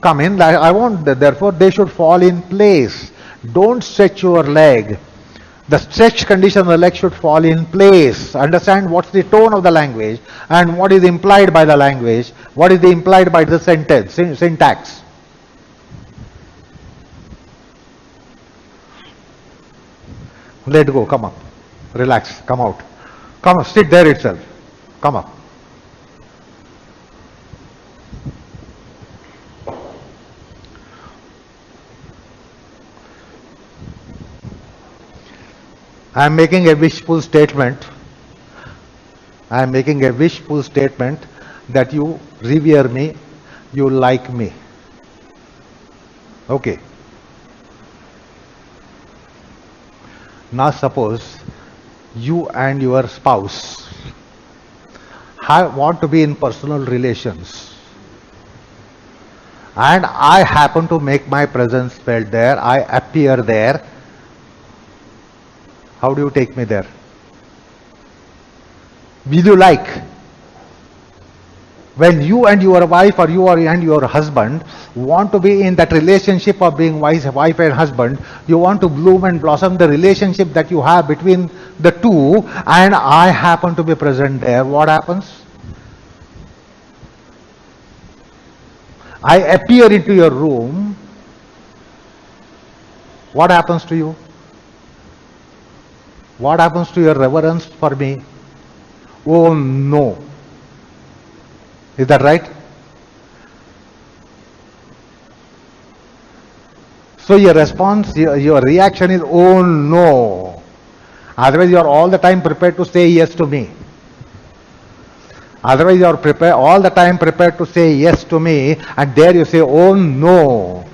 come in. I want, therefore they should fall in place. Don't stretch your leg. The stretch condition of the leg should fall in place. Understand what's the tone of the language and what is implied by the language, what is implied by the sentence, syntax. Let go, come up, relax, come out. Come up, sit there itself, come up. I am making a wishful statement. I am making a wishful statement that you revere me, you like me. Okay. Now suppose you and your spouse want to be in personal relations, and I happen to make my presence felt there, I appear there. How do you take me there? Will you like? When you and your wife or and your husband want to be in that relationship of being wife and husband, you want to bloom and blossom the relationship that you have between the two, and I happen to be present there, what happens? I appear into your room. What happens to you? What happens to your reverence for me? Oh no. Is that right? So your response, your reaction is, oh no. Otherwise you are all the time prepared to say yes to me. Otherwise you are all the time prepared to say yes to me, and there you say, oh no.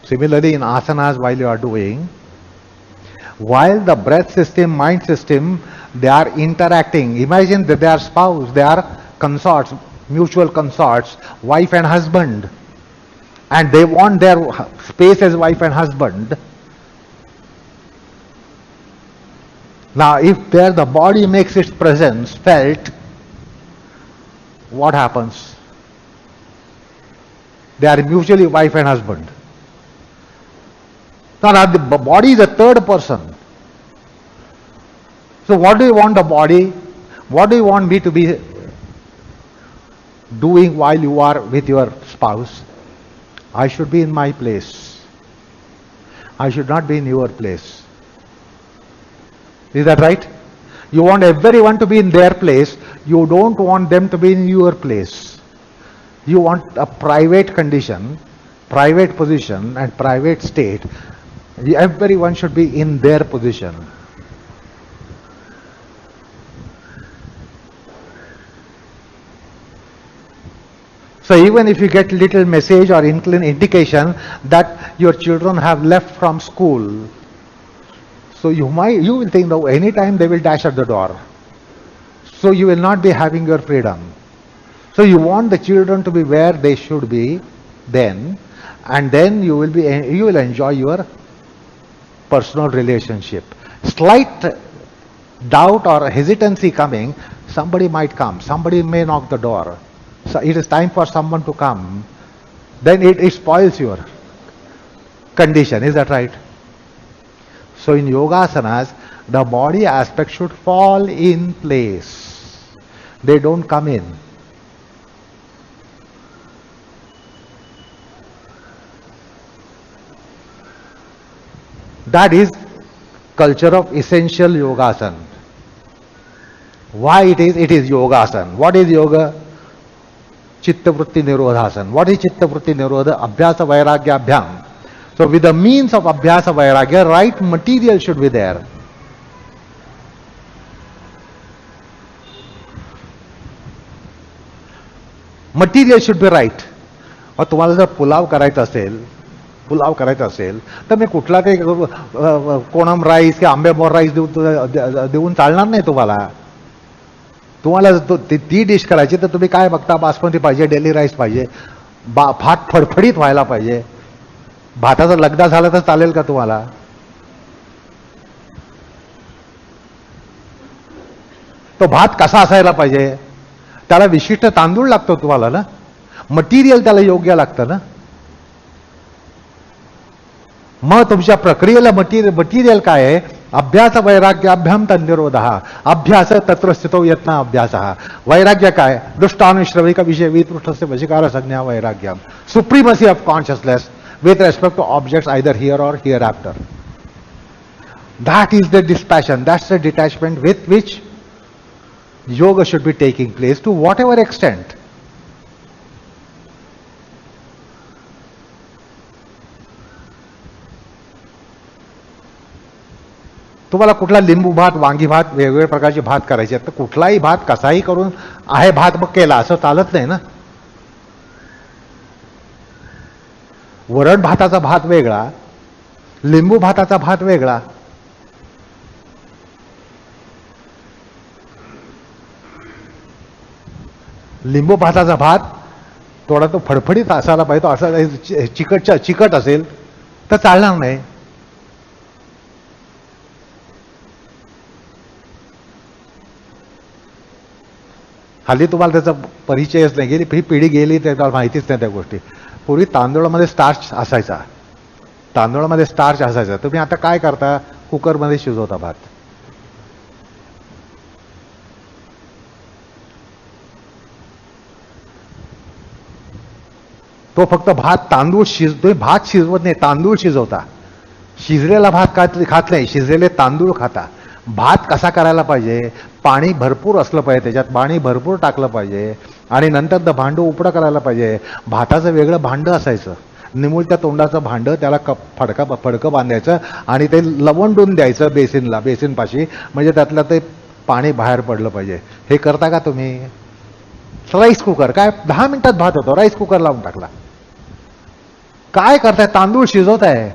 Similarly, in asanas, while you are doing, while the breath system, mind system, they are interacting. Imagine that they are spouse, they are consorts, mutual consorts, wife and husband, and they want their space as wife and husband. Now, if there the body makes its presence felt, what happens? They are mutually wife and husband. Now, the body is a third person. So what do you want the body? What do you want me to be doing while you are with your spouse? I should be in my place. I should not be in your place. Is that right? You want everyone to be in their place. You don't want them to be in your place. You want a private condition, private position and private state. Everyone should be in their position. So even if you get little message or indication that your children have left from school, so you will think, no, anytime they will dash at the door. So you will not be having your freedom. So you want the children to be where they should be then, and then you will enjoy your personal relationship. Slight doubt or hesitancy coming, somebody might come, somebody may knock the door. So it is time for someone to come. Then it spoils your condition. Is that right? So in yogasanas, the body aspect should fall in place. They don't come in. That is culture of essential yogasana. Why it is? It is yogasana. What is yoga? Chitta vritti nirodhasana. What is chitta vritti nirodha? Abhyasa vairagya abhyam. So with the means of abhyasa vairagya, right material should be there. Material should be right. और तुम्हाला जर पुलाव करायचा असेल तर मी कुठला काही कोणम rice किंवा आंबेमोर rice देऊन चालणार नाही तुम्हाला. तुम्हाला ती डिश करायची तर तुम्ही काय बघता, बासमती पाहिजे, डेली राईस पाहिजे, भात फडफडीत व्हायला पाहिजे. भाताचा लगदा झाला तर चालेल का तुम्हाला? तो भात कसा असायला पाहिजे? त्याला विशिष्ट तांदूळ लागतो तुम्हाला ना, मटेरियल त्याला योग्य लागतं ना. मग तुमच्या प्रक्रियेला मटेरियल काय आहे? अभ्यास वैराग्य अभ्याम तन्निरोधः. अभ्यास तत्र स्थितो यत्न अभ्यासः. वैराग्य काय? दृष्टानुश्रविक विषय वितृष्टस्य वशीकार संज्ञा वैराग्यम. Supremacy of consciousness with respect to objects either here or hereafter. That is the dispassion, that's the detachment with which yoga should be taking place to whatever extent. तुम्हाला कुठला लिंबू भात, वांगी भात, वेगवेगळ्या प्रकारचे भात करायचे आहेत, तर कुठलाही भात कसाही करून आहे भात मग केला असं चालत नाही ना. वरण भाताचा भात वेगळा, लिंबू भाताचा भात वेगळा. लिंबू भाताचा भात थोडा तो फडफडीत असायला पाहिजे, तो असा चिकट असेल तर चालणार नाही. हल्ली तुम्हाला त्याचा परिचयच नाही, गेली ही पिढी गेली त्याला माहितीच नाही त्या गोष्टी. पूर्वी तांदूळामध्ये स्टार्च असायचा, तांदूळामध्ये स्टार्च असायचा. तुम्ही आता काय करता, कुकरमध्ये शिजवता भात. तो फक्त भात तांदूळ शिजतोय, भात शिजवत नाही, तांदूळ शिजवता. शिजलेला भात खात नाही, शिजलेले तांदूळ खाता. भात कसा करायला पाहिजे, पाणी भरपूर असलं पाहिजे, त्याच्यात पाणी भरपूर टाकलं पाहिजे आणि नंतर भांडं उपडं करायला पाहिजे. भाताचं वेगळं भांडं असायचं, निमुळत्या तोंडाचं भांडं, त्याला फडकं बांधायचं आणि ते लवंडून द्यायचं बेसिनपाशी, म्हणजे त्यातलं ते पाणी बाहेर पडलं पाहिजे. हे करता का तुम्ही? राईस कुकर काय 10 मिनिटात भात होतो, राईस कुकर लावून टाकला. काय करताय, तांदूळ शिजवताय.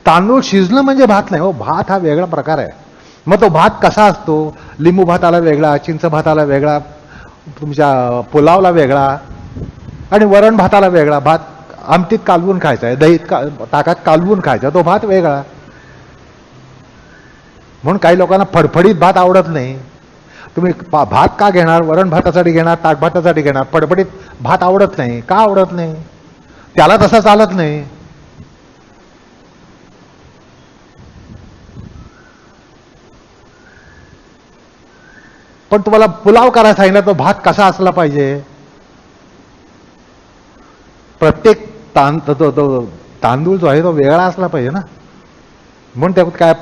तांदूळ शिजलं म्हणजे भात नाही हो, भात हा वेगळा प्रकार आहे. मग तो भात कसा असतो, लिंबू भाताला वेगळा, चिंच भाताला वेगळा, तुमच्या पुलावला वेगळा आणि वरण भाताला वेगळा. भात आमटीत कालवून खायचा आहे, दहीत ताकात कालवून खायचा, तो भात वेगळा. म्हणून काही लोकांना फडफडीत भात आवडत नाही. तुम्ही भात का घेणार, वरण भातासाठी घेणार, ताक भातासाठी घेणार, फडफडीत भात आवडत नाही. का आवडत नाही? त्याला तसं चालत नाही. पण तुम्हाला पुलाव करायचा आहे ना, तो भात कसा असला पाहिजे, प्रत्येक तांदूळ जो आहे तो वेगळा असला पाहिजे ना. म्हणून त्यात काय,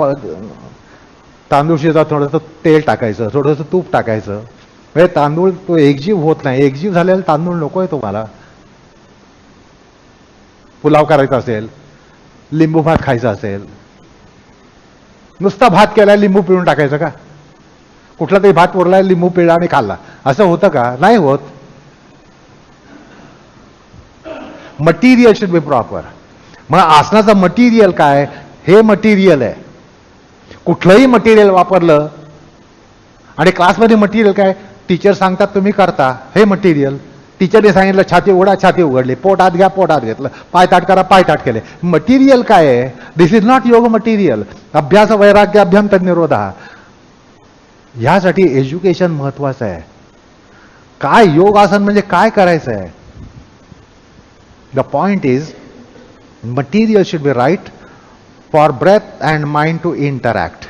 तांदूळ शिजवत थोडंसं तेल टाकायचं, थोडंसं तूप टाकायचं, म्हणजे तांदूळ तो एकजीव होत नाही. एकजीव झालेला तांदूळ नको आहे तुम्हाला. पुलाव करायचा असेल, लिंबू भात खायचा असेल, नुसता भात केलाय लिंबू पिळून टाकायचं का? कुठला तरी भात उरलाय, लिंबू पिळला आणि खाल्ला, असं होतं का? नाही होत. Material should be proper. मग आसनाचं मटेरियल काय, हे मटेरियल आहे. कुठलंही मटेरियल वापरलं आणि क्लासमध्ये मटेरियल काय, टीचर सांगतात तुम्ही करता, हे मटेरियल. टीचरने सांगितलं छाती उघडा, छाती उघडली, पोट आत घ्या, पोट आत घेतलं, पाय ताट करा, पाय ताट केले. मटेरियल काय आहे? दिस इज नॉट योग मटेरियल. अभ्यास वैराग्य अभ्यंतर निरोधा. ह्यासाठी एज्युकेशन महत्वाचं आहे. काय योगासन म्हणजे काय करायचं आहे? The point is material should be right for breath and mind to interact.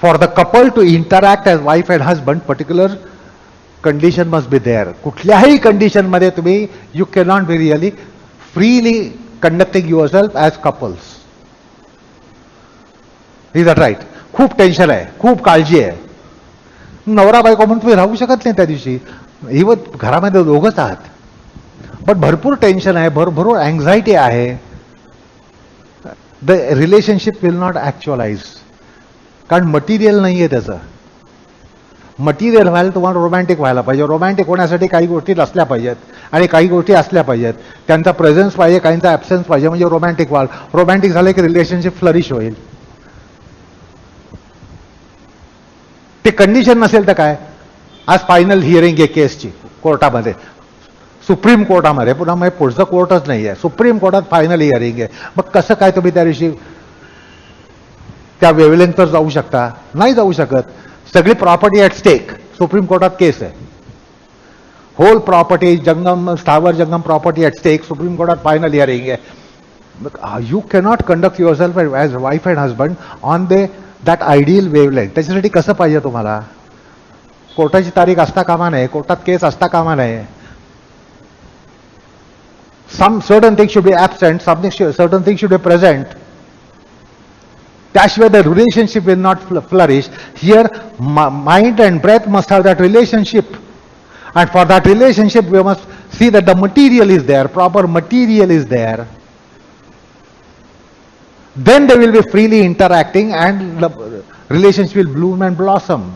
For the couple to interact as wife and husband, particular condition must be there. कुठल्याही कंडिशन मध्ये तुम्ही, you cannot be really freely conducting yourself as couples. Is that right? खूप tension आहे, खूप काळजी आहे, नवरा बायको म्हणून तुम्ही राहू शकत नाही त्या दिवशी. इव्हन घरामध्ये दोघंच आहात, पण भरपूर टेन्शन आहे, भरपूर अँझायटी आहे. The relationship will not actualise. कारण मटेरियल नाही आहे त्याचं. मटेरियल व्हायला तुम्हाला रोमॅन्टिक व्हायला पाहिजे. रोमॅन्टिक होण्यासाठी काही गोष्टी असल्या पाहिजेत आणि काही गोष्टी असल्या पाहिजेत. त्यांचा प्रेझेन्स पाहिजे, काहींचा ॲब्सेन्स पाहिजे, म्हणजे रोमॅन्टिक व्हाल. रोमॅन्टिक झाले की रिलेशनशिप फ्लरिश होईल. ते कंडिशन नसेल तर काय, आज फायनल हिअरिंग आहे केसची कोर्टामध्ये, सुप्रीम कोर्टामध्ये, पुन्हा मग पुढचं कोर्टच नाही आहे, सुप्रीम कोर्टात फायनल हिअरिंग आहे. मग कसं काय तुम्ही त्या दिवशी त्या वेव्हलेंथवर जाऊ शकता? नाही जाऊ शकत. सगळी प्रॉपर्टी ॲट स्टेक, सुप्रीम कोर्टात केस आहे. होल प्रॉपर्टी, जंगम, स्थावर जंगम प्रॉपर्टी ॲट स्टेक, सुप्रीम कोर्टात फायनल हिअरिंग आहे. You cannot conduct your self as wife and husband on that ideal wavelength. त्याच्यासाठी कसं पाहिजे तुम्हाला? कोर्टाची तारीख असता कामा नये, कोर्टात केस असता कामा नये. Some certain things should be absent, certain things should be present. That's where the relationship will not flourish. Here, mind and breath must have that relationship. And for that relationship, we must see that the material is there, proper material is there. Then they will be freely interacting and the relationship will bloom and blossom.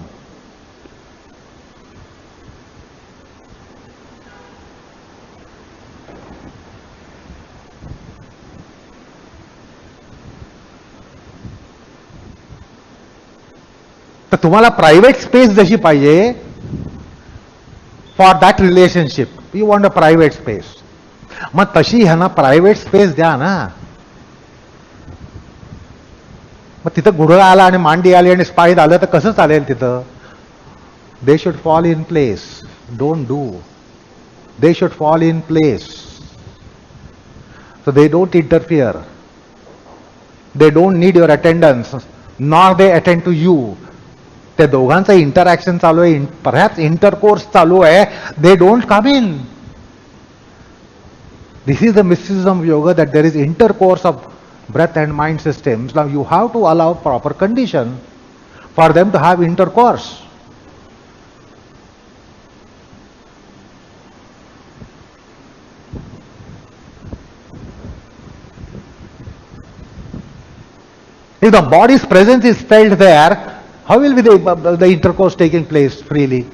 तर तुम्हाला private space जशी पाहिजे for that relationship, you want a private space. मग तशी ह्यांना private space द्या ना. मग तिथं गुढळा आला आणि मांडी आली आणि स्पाईन आलं तर कसं चालेल तिथं? They should fall in place. Don't do. They should fall in place. So they don't interfere. They don't need your attendance, nor they attend to you. त्या दोघांचं इंटरॅक्शन चालू आहे, परहॅप्स इंटरकोर्स चालू आहे. They don't come in. This is the mysticism of yoga, that there is intercourse of breath and mind systems. Now you have to allow proper condition for them to have intercourse. If the body's presence is felt there, how will be the intercourse taking place freely?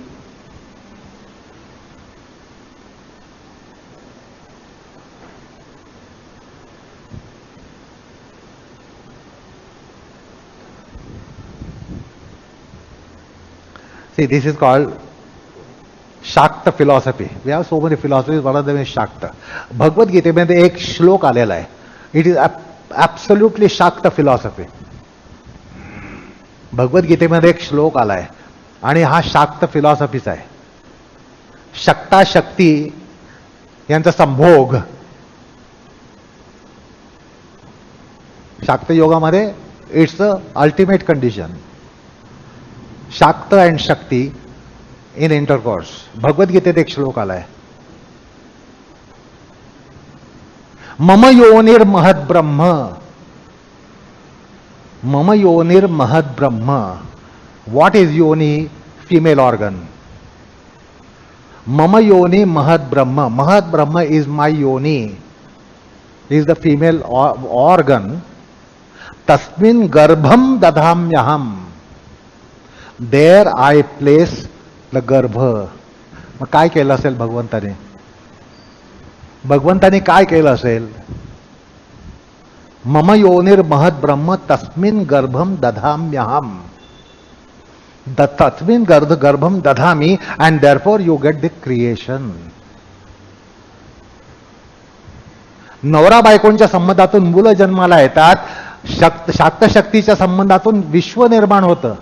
See, this is called Shakta philosophy. We have so many philosophies, one of them is Shakta. Bhagavad गीतेमध्ये एक श्लोक आलेला आहे. It is absolutely Shakta philosophy. भगवद्गीतेमध्ये एक श्लोक आलाय आणि हा शाक्त फिलॉसॉफीचा आहे. शक्ता शक्ती यांचा संभोग. शाक्त योगामध्ये इट्स अ अल्टिमेट कंडिशन. शाक्त अँड शक्ती इन इंटरकोर्स. भगवद्गीतेत एक श्लोक आलाय. मम योनिर महद ब्रह्म. मम योनिर महद ब्रह्म. What is yoni? Female organ. Mama yoni mahad brahma. Mahad brahma is my yoni. Is the female organ. Tasmin garbham dadhamyaham. There I place the garbha. मग काय केलं असेल भगवंताने? भगवंताने काय केलं असेल? मम योनिर महद ब्रह्म तस्मिन गर्भम दधाम्यहम. तस्मिन गर्भम दधामी, and therefore you get the creation. नवरा बायकोंच्या संबंधातून मुलं जन्माला येतात. शाक्त शक्तीच्या संबंधातून विश्व निर्माण होतं.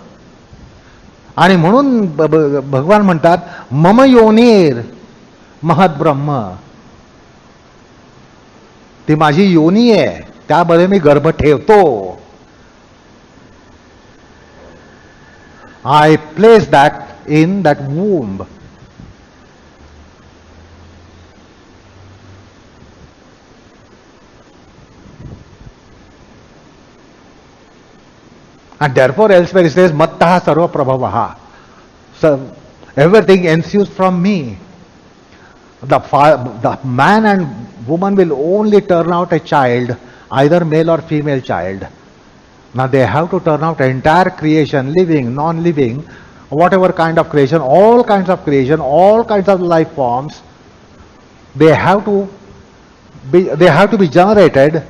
आणि म्हणून भगवान म्हणतात मम योनिर महद ब्रह्म. ती माझी योनी आहे, त्यामध्ये मी गर्भ ठेवतो. I place that in that womb. And therefore elsewhere it says mattaha sarva prabhavaha. So everything ensues from me. The man and woman will only turn out a child, either male or female child. Now they have to turn out entire creation, living, non-living, whatever kind of creation, all kinds of creation, all kinds of life forms. They have to be generated,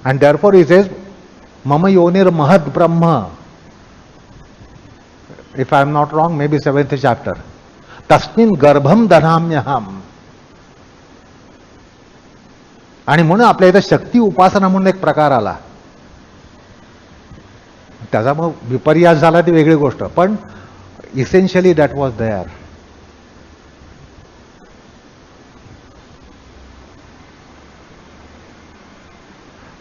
and therefore he says, Mama Yonir Mahad Brahma. If I am not wrong, maybe 7th chapter. Tasmin Garbham Dhanamyaham. आणि म्हणून आपल्या इथं शक्ती उपासना म्हणून एक प्रकार आला. त्याचा मग विपर्यास झाला ती वेगळी गोष्ट, पण essentially that was there.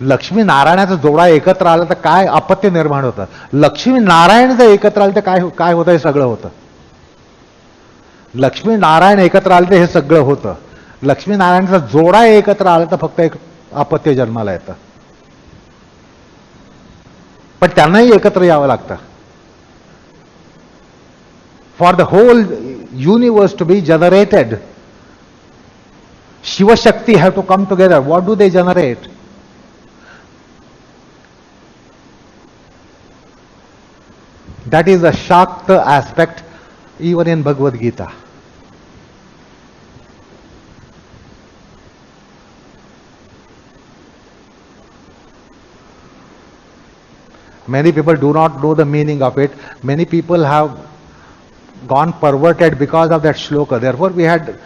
Lakshmi नारायणाचा जोडा एकत्र आला तर काय अपत्य निर्माण होतं. लक्ष्मी नारायण जर एकत्र आले तर काय होतं? हे सगळं होतं. लक्ष्मी नारायण एकत्र आले तर हे सगळं होतं. लक्ष्मी नारायणचा जोडा एकत्र आला तर फक्त एक अपत्य जन्माला येतं. पण त्यांनाही एकत्र यावं लागतं. For the whole universe to be generated, Shivshakti have to come together. What do they generate? That is the Shakta aspect even in Bhagavad Gita. Many people do not know the meaning of it. Many people have gone perverted because of that shloka. Therefore, we had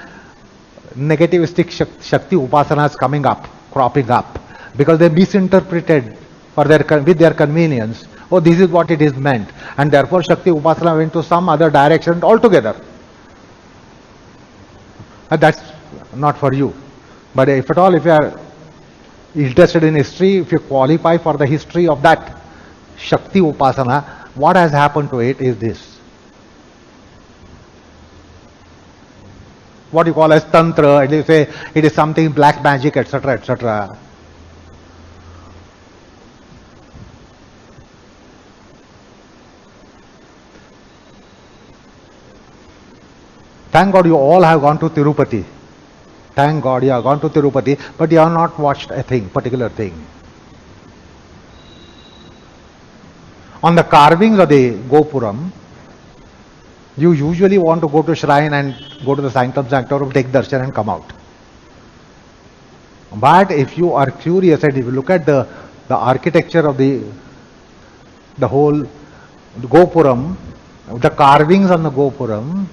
negativistic Shakti upasanas coming up, cropping up, because they misinterpreted for their with their convenience. Oh, this is what it is meant, and therefore Shakti upasana went to some other direction altogether. And that's not for you. But if at all, if you are interested in history, if you qualify for the history of that Shakti upasana, what has happened to it is this. What you call as tantra, and you say it is something black magic, etc., etc. Thank God you all have gone to Tirupati. Thank God you have gone to Tirupati, but you have not watched a thing, particular thing. On the carvings of the Gopuram, you usually want to go to shrine and go to the sanctum sanctorum, take darshan and come out. But if you are curious and if you look at the architecture of the whole Gopuram, the carvings on the Gopuram,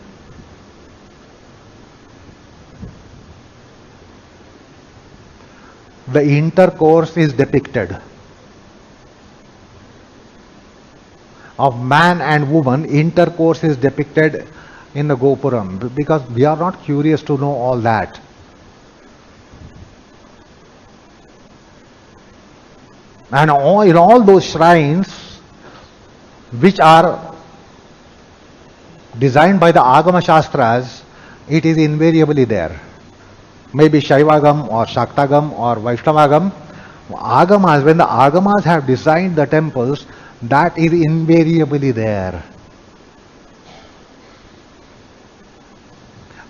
the intercourse is depicted of man and woman. Intercourse is depicted in the Gopuram, because we are not curious to know all that. And in all those shrines which are designed by the Agama Shastras, it is invariably there. Maybe Shaivagam or Shaktagam or Vaishnavagam. Agamas, when the Agamas have designed the temples, that is invariably there.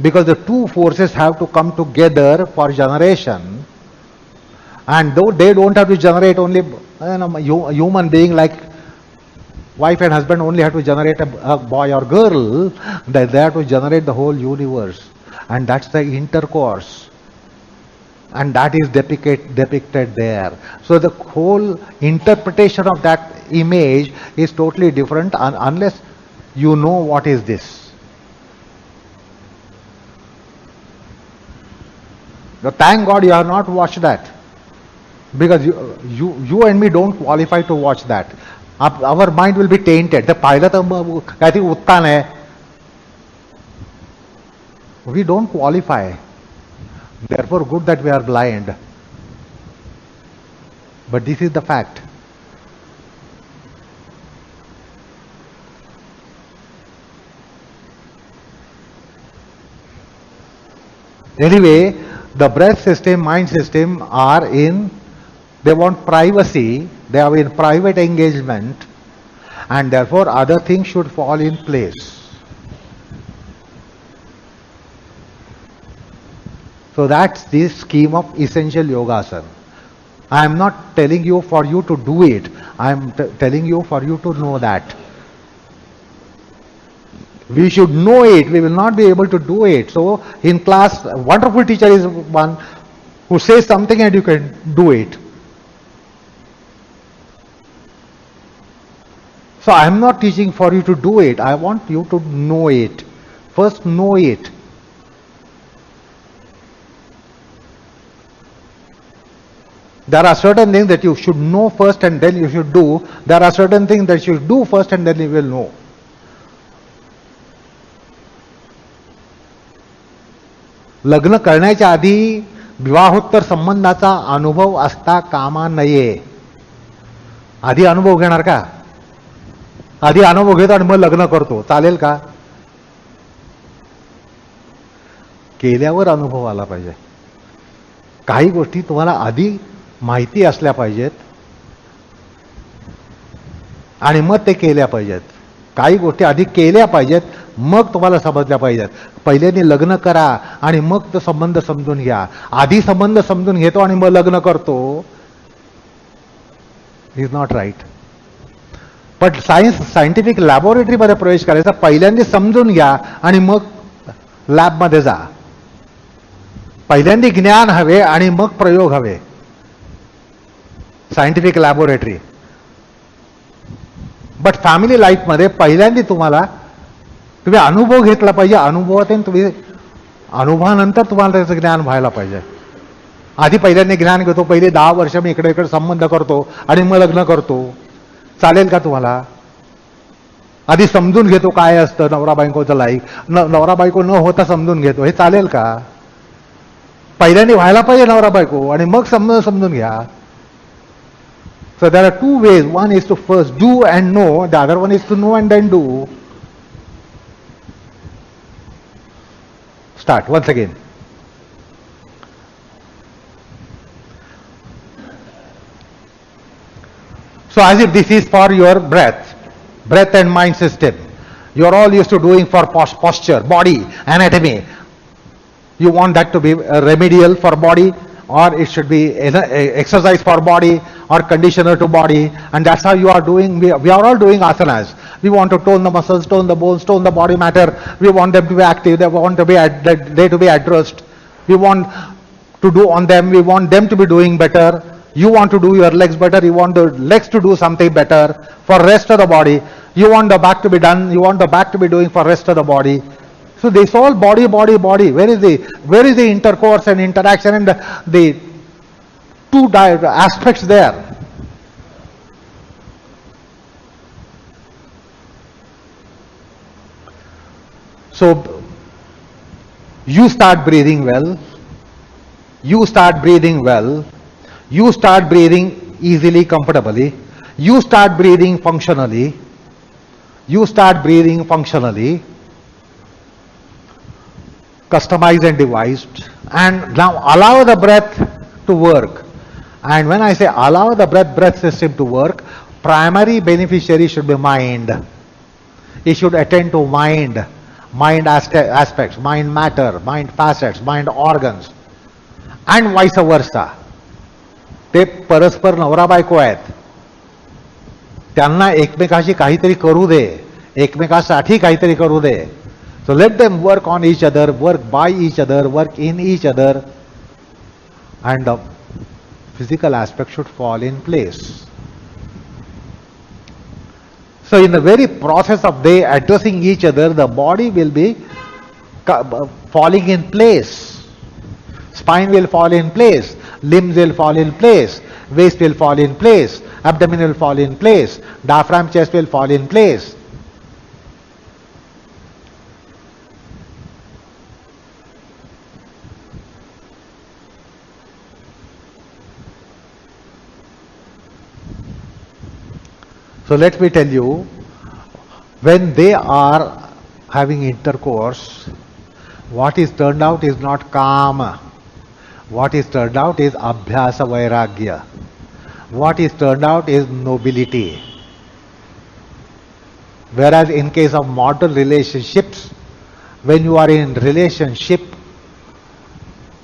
Because the two forces have to come together for generation, and though they don't have to generate only a human being, like wife and husband only have to generate a boy or girl, they have to generate the whole universe, and that's the intercourse. And that is depicted there. So the whole interpretation of that image is totally different unless you know what is this. Now, thank God you have not watched that, because you and me don't qualify to watch that. Our mind will be tainted. The pilot, I think, uttan hai. We don't qualify. Therefore, good that we are blind. But this is the fact. Anyway, the breath system, mind system are they want privacy, they are in private engagement, and therefore other things should fall in place. So that's the scheme of essential yogasana. I am not telling you for you to do it. I am telling you for you to know that. We should know it. We will not be able to do it. So in class, a wonderful teacher is one who says something and you can do it. So I am not teaching for you to do it. I want you to know it. First know it. There are certain things that you should know first and then you should do. There are certain things that you should do first and then you will know. लग्न करण्याच्या आधी विवाहोत्तर संबंधाचा अनुभव असता कामा नये. आधी अनुभव घेणार का? आधी अनुभव घेतो आणि मग लग्न करतो, चालेल का? केल्यावर अनुभव आला पाहिजे. काही गोष्टी तुम्हाला आधी माहिती असल्या पाहिजेत आणि मग ते केल्या पाहिजेत. काही गोष्टी आधी केल्या पाहिजेत, मग तुम्हाला समजल्या पाहिजेत. पहिल्यांदा लग्न करा आणि मग तो संबंध समजून घ्या. आधी संबंध समजून घेतो आणि मग लग्न करतो, इज नॉट राईट. पण सायंटिफिक लॅबोरेटरीमध्ये प्रवेश करायचा पहिल्यांदा समजून घ्या आणि मग लॅबमध्ये जा. पहिल्यांदा ज्ञान हवे आणि मग प्रयोग हवे. Scientific laboratory. बट फॅमिली लाईफमध्ये पहिल्यांदा तुम्ही अनुभव घेतला पाहिजे. अनुभवातून तुम्ही अनुभवानंतर तुम्हाला त्याचं ज्ञान व्हायला पाहिजे. आधी पहिल्यांदा ज्ञान घेतो, पहिले 10 वर्ष मी इकडे इकडे संबंध करतो आणि मग लग्न करतो, चालेल का तुम्हाला? आधी समजून घेतो काय असतं नवरा बायकोचं लाईफ, नवरा बायको न होता समजून घेतो, हे चालेल का? पहिल्यांदा व्हायला पाहिजे नवरा बायको आणि मग समजून घ्या. So there are two ways. One is to first do and know, the other one is to know and then do. Start once again. So as if this is for your breath and mind system. You are all used to doing for posture, body, anatomy. You want that to be remedial for body, or it should be exercise for body or conditioner to body, and that's how you are doing. We are all doing asanas. We want to tone the muscles, tone the bones, tone the body matter. We want them to be active. They want to be they to be addressed. We want to do on them. We want them to be doing better. You want to do your legs better. You want the legs to do something better for rest of the body. You want the back to be done. You want the back to be doing for rest of the body. So this all body. Where is the intercourse and interaction and the two aspects there? So you start breathing well. You start breathing well. You start breathing easily, comfortably. You start breathing functionally. You start breathing functionally. Customized and devised, and now allow the breath to work. And when I say allow the breath system to work, primary beneficiary should be mind. It should attend to mind aspects, mind matter, mind facets, mind organs, and vice versa. ते परस्पर नवरा बायको आहेत, त्यांना एकमेकाशी काहीतरी करू दे, एकमेकासाठी काहीतरी करू दे. So let them work on each other, work by each other, work in each other, and the physical aspect should fall in place. So in the very process of they addressing each other, the body will be falling in place. Spine will fall in place, limbs will fall in place, waist will fall in place, abdomen will fall in place, diaphragm, chest will fall in place. So let me tell you, when they are having intercourse, what is turned out is not kama. What is turned out is abhyasa vairagya. What is turned out is nobility. Whereas in case of mortal relationships, when you are in relationship,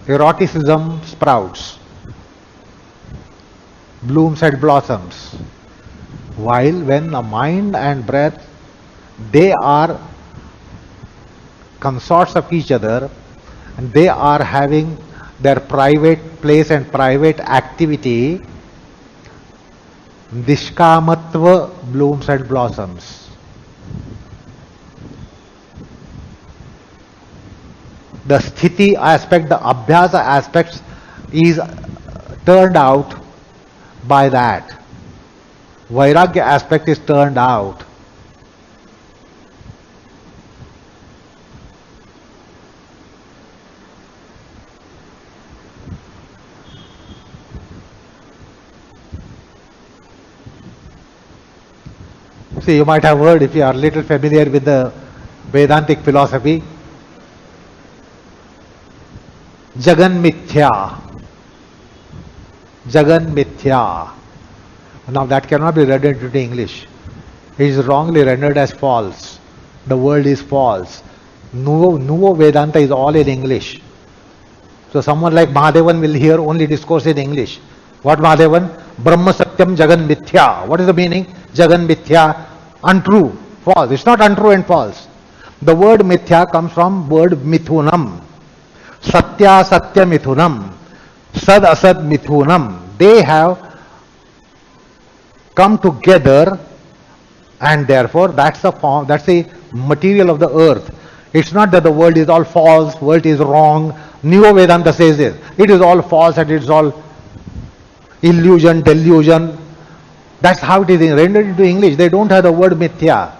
eroticism sprouts, blooms and blossoms. While when the mind and breath, they are consorts of each other, and they are having their private place and private activity, nishkamatva blooms and blossoms. The sthiti aspect, the abhyasa aspects is turned out by that. Vairagya aspect is turned out. See, you might have heard, if you are a little familiar with the Vedantic philosophy, Jagan Mithya. Jagan Mithya. Now that cannot be rendered into English. It is wrongly rendered as false. The world is false. Nuvo Vedanta is all in English. So someone like Mahadevan will hear only discourse in English. What Mahadevan? Brahma Satyam Jagan Mithya. What is the meaning? Jagan Mithya. Untrue. False. It's not untrue and false. The word Mithya comes from word Mithunam. Satya Satya Mithunam. Sad Asad Mithunam. They have come together And therefore, that's the form, that's the material of the earth. It's not that the world is all false, world is wrong. Neo Vedanta says this. It is all false and it's all illusion, delusion. That's how it is rendered into English. They don't have the word mithya.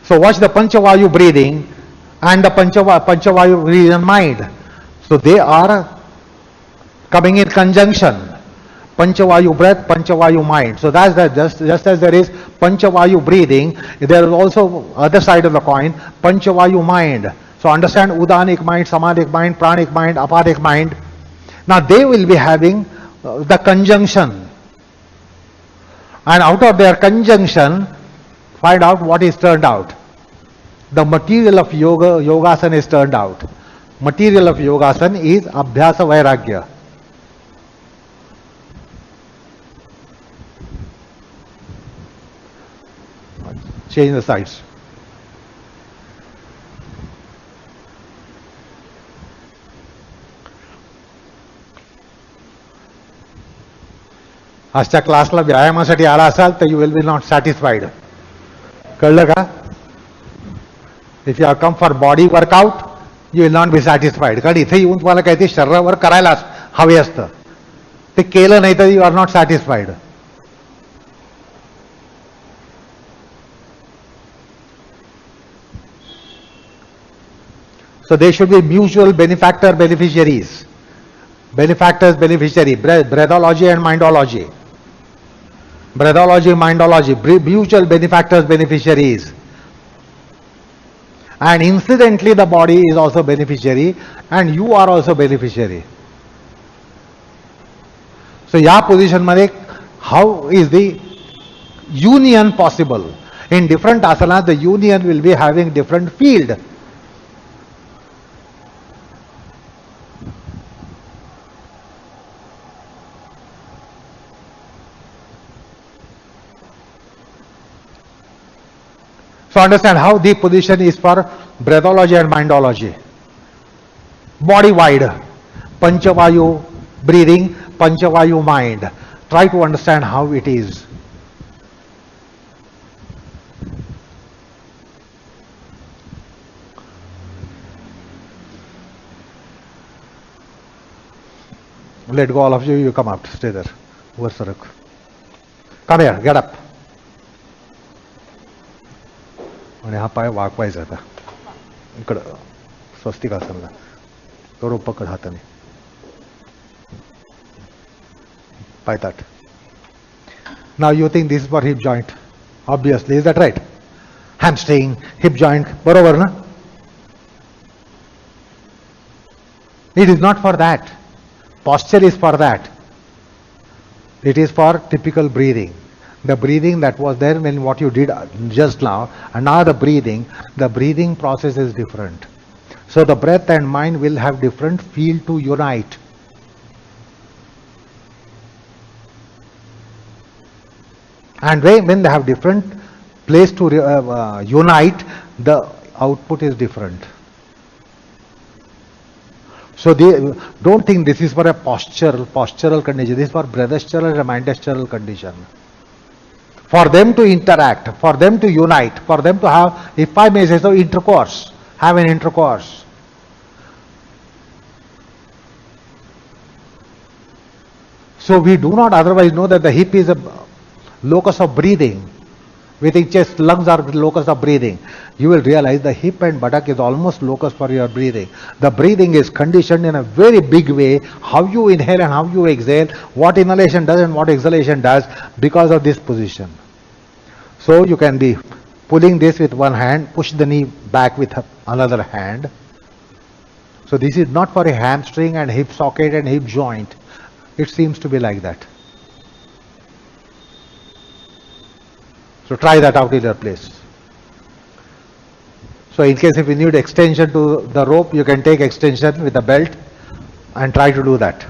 So watch the Panchavayu breathing and the Panchavayu breathing mind. So they are coming in conjunction. Panchavayu breath, Panchavayu mind. So that's that. Just as there is Panchavayu breathing, there is also other side of the coin, Panchavayu mind. So understand Udanic mind, Samadhic mind, Pranic mind, Apadic mind. Now they will be having the conjunction. And out of their conjunction, find out what is turned out. The material of yogasana is turned out. Material of yogasana is Abhyasa Vairagya. Change the sides. आजच्या क्लासला व्यायामासाठी आला असाल तर you will be not satisfied. कळलं का? If you are come for body workout you will not be satisfied. कारण इथे येऊन तुम्हाला काहीतरी शरीरावर करायला हवे असतं. ते केलं नाही तर you are not satisfied. So they should be mutual benefactor beneficiaries. Benefactors beneficiary, breathology and mindology. Breathology, mindology, mutual benefactors beneficiaries. And incidentally the body is also beneficiary and you are also beneficiary. So या position मध्ये how is the union possible? In different asanas the union will be having different field. So understand how the position is for breathology and mindology. Body wide, Panchavayu breathing, Panchavayu mind. Try to understand how it is. Let go all of you, you come out, stay there. Come here, get up. आणि हा पाय वाकवायचा आता इकडं स्वस्तिक आसनला करू पकड हाताने पाय ताट. Now you think this is for hip joint obviously. Is that right? Hamstring, hip joint, बरोबर ना? It is not for that. Posture is for that. It is for typical breathing. The breathing that was there when what you did just now, and now the breathing process is different. So the breath and mind will have different feel to unite. And when they have different place to unite, the output is different. So they don't think this is for a postural condition. This is for breathstural and mindstural condition. For them to interact, for them to unite, for them to have, if I may say so, intercourse, have an intercourse. So we do not otherwise know that the hip is a locus of breathing. We think chest, lungs are the locus of breathing. You will realize the hip and buttock is almost locus for your breathing. The breathing is conditioned in a very big way. How you inhale and how you exhale, what inhalation does and what exhalation does because of this position. So you can be pulling this with one hand, push the knee back with another hand. So this is not for a hamstring and hip socket and hip joint. It seems to be like that. So try that out in your place. So in case if you need extension to the rope, you can take extension with the belt and try to do that.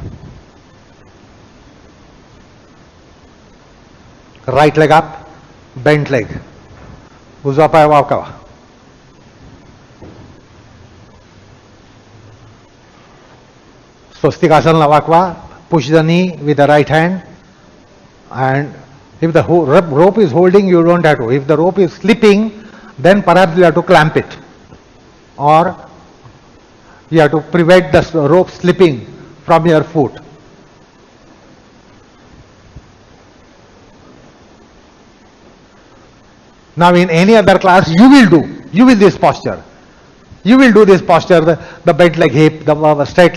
Right leg up, bent leg. उजवा पाय वाकावा. Swastikasana Lavakva, push the knee with the right hand, and if the rope is holding, you don't have to. If the rope is slipping, then perhaps you have to clamp it, or you have to prevent the rope slipping from your foot. Now in any other class, you will this posture. You will do this posture, the bent leg hip, the straight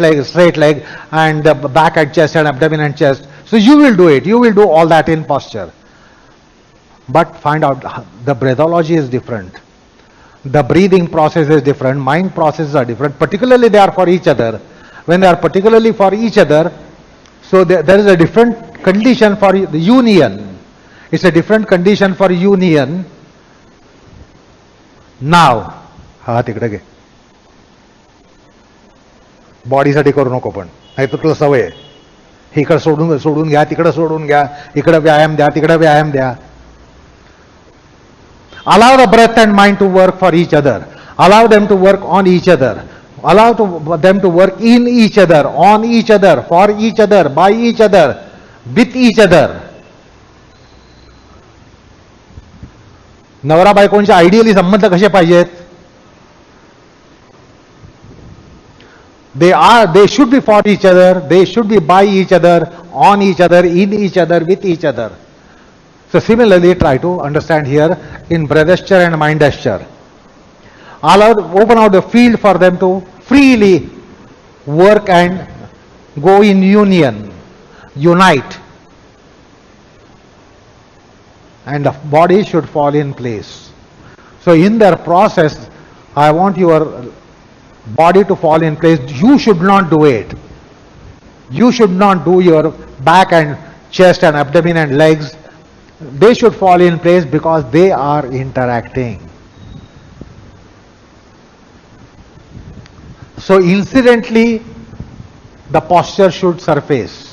leg, and the back and chest and abdomen and chest. So you will do it. You will do all that in posture. But find out the breathology is different. The breathing process is different. Mind processes are different. Particularly they are for each other. When they are particularly for each other, so there is a different condition for the union. It's a different condition for union. Now, हा तिकडे घे. बॉडीसाठी करू नको पण नाही तर तुला सवय आहे इकडे सोडून घ्या तिकडे सोडून घ्या इकडे व्यायाम द्या तिकडे व्यायाम द्या. Allow the breath and mind to work for each other. Allow them to work on each other. Allow them to work in each other, on each other, for each other, by each other, with each other. नवरा बायकोंचे ideally संबंध कसे पाहिजेत? They should be for each other, they should be by each other, on each other, in each other, with each other. So similarly, try to understand here in breathesture and mindesture. Open out the field for them to freely work and go in union, unite. And the body should fall in place. So in their process, I want your body to fall in place. You should not do it. You should not do your back and chest and abdomen and legs. They should fall in place because they are interacting. So incidentally, the posture should surface.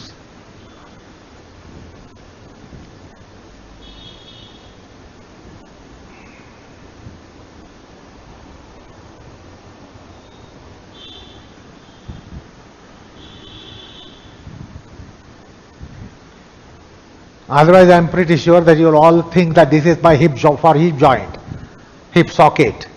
Otherwise, I am pretty sure that you will all think that this is my hip joint, hip socket.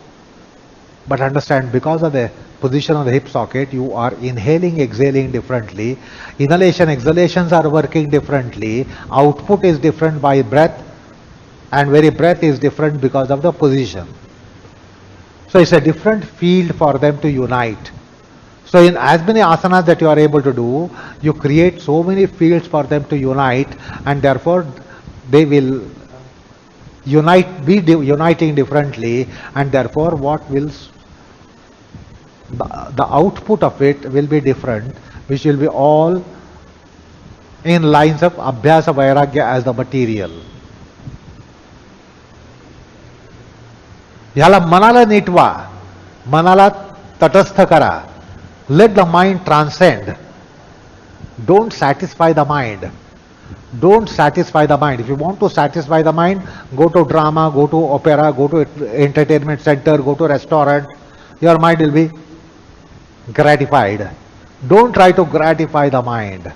But understand, because of the position of the hip socket, you are inhaling, exhaling differently. Inhalation, exhalations are working differently. Output is different by breath, and very breath is different because of the position. So it's a different field for them to unite. So in as many asanas that you are able to do, you create so many fields for them to unite, and therefore they will be uniting differently, and therefore the output of it will be different, which will be all in lines of abhyasa vairagya as the material. ह्याला मनाला नीटवा, मनाला तटस्थ करा. Let the mind transcend. Don't satisfy the mind. Don't satisfy the mind. If you want to satisfy the mind, go to drama, go to opera, go to entertainment center, go to restaurant. Your mind will be gratified. Don't try to gratify the mind.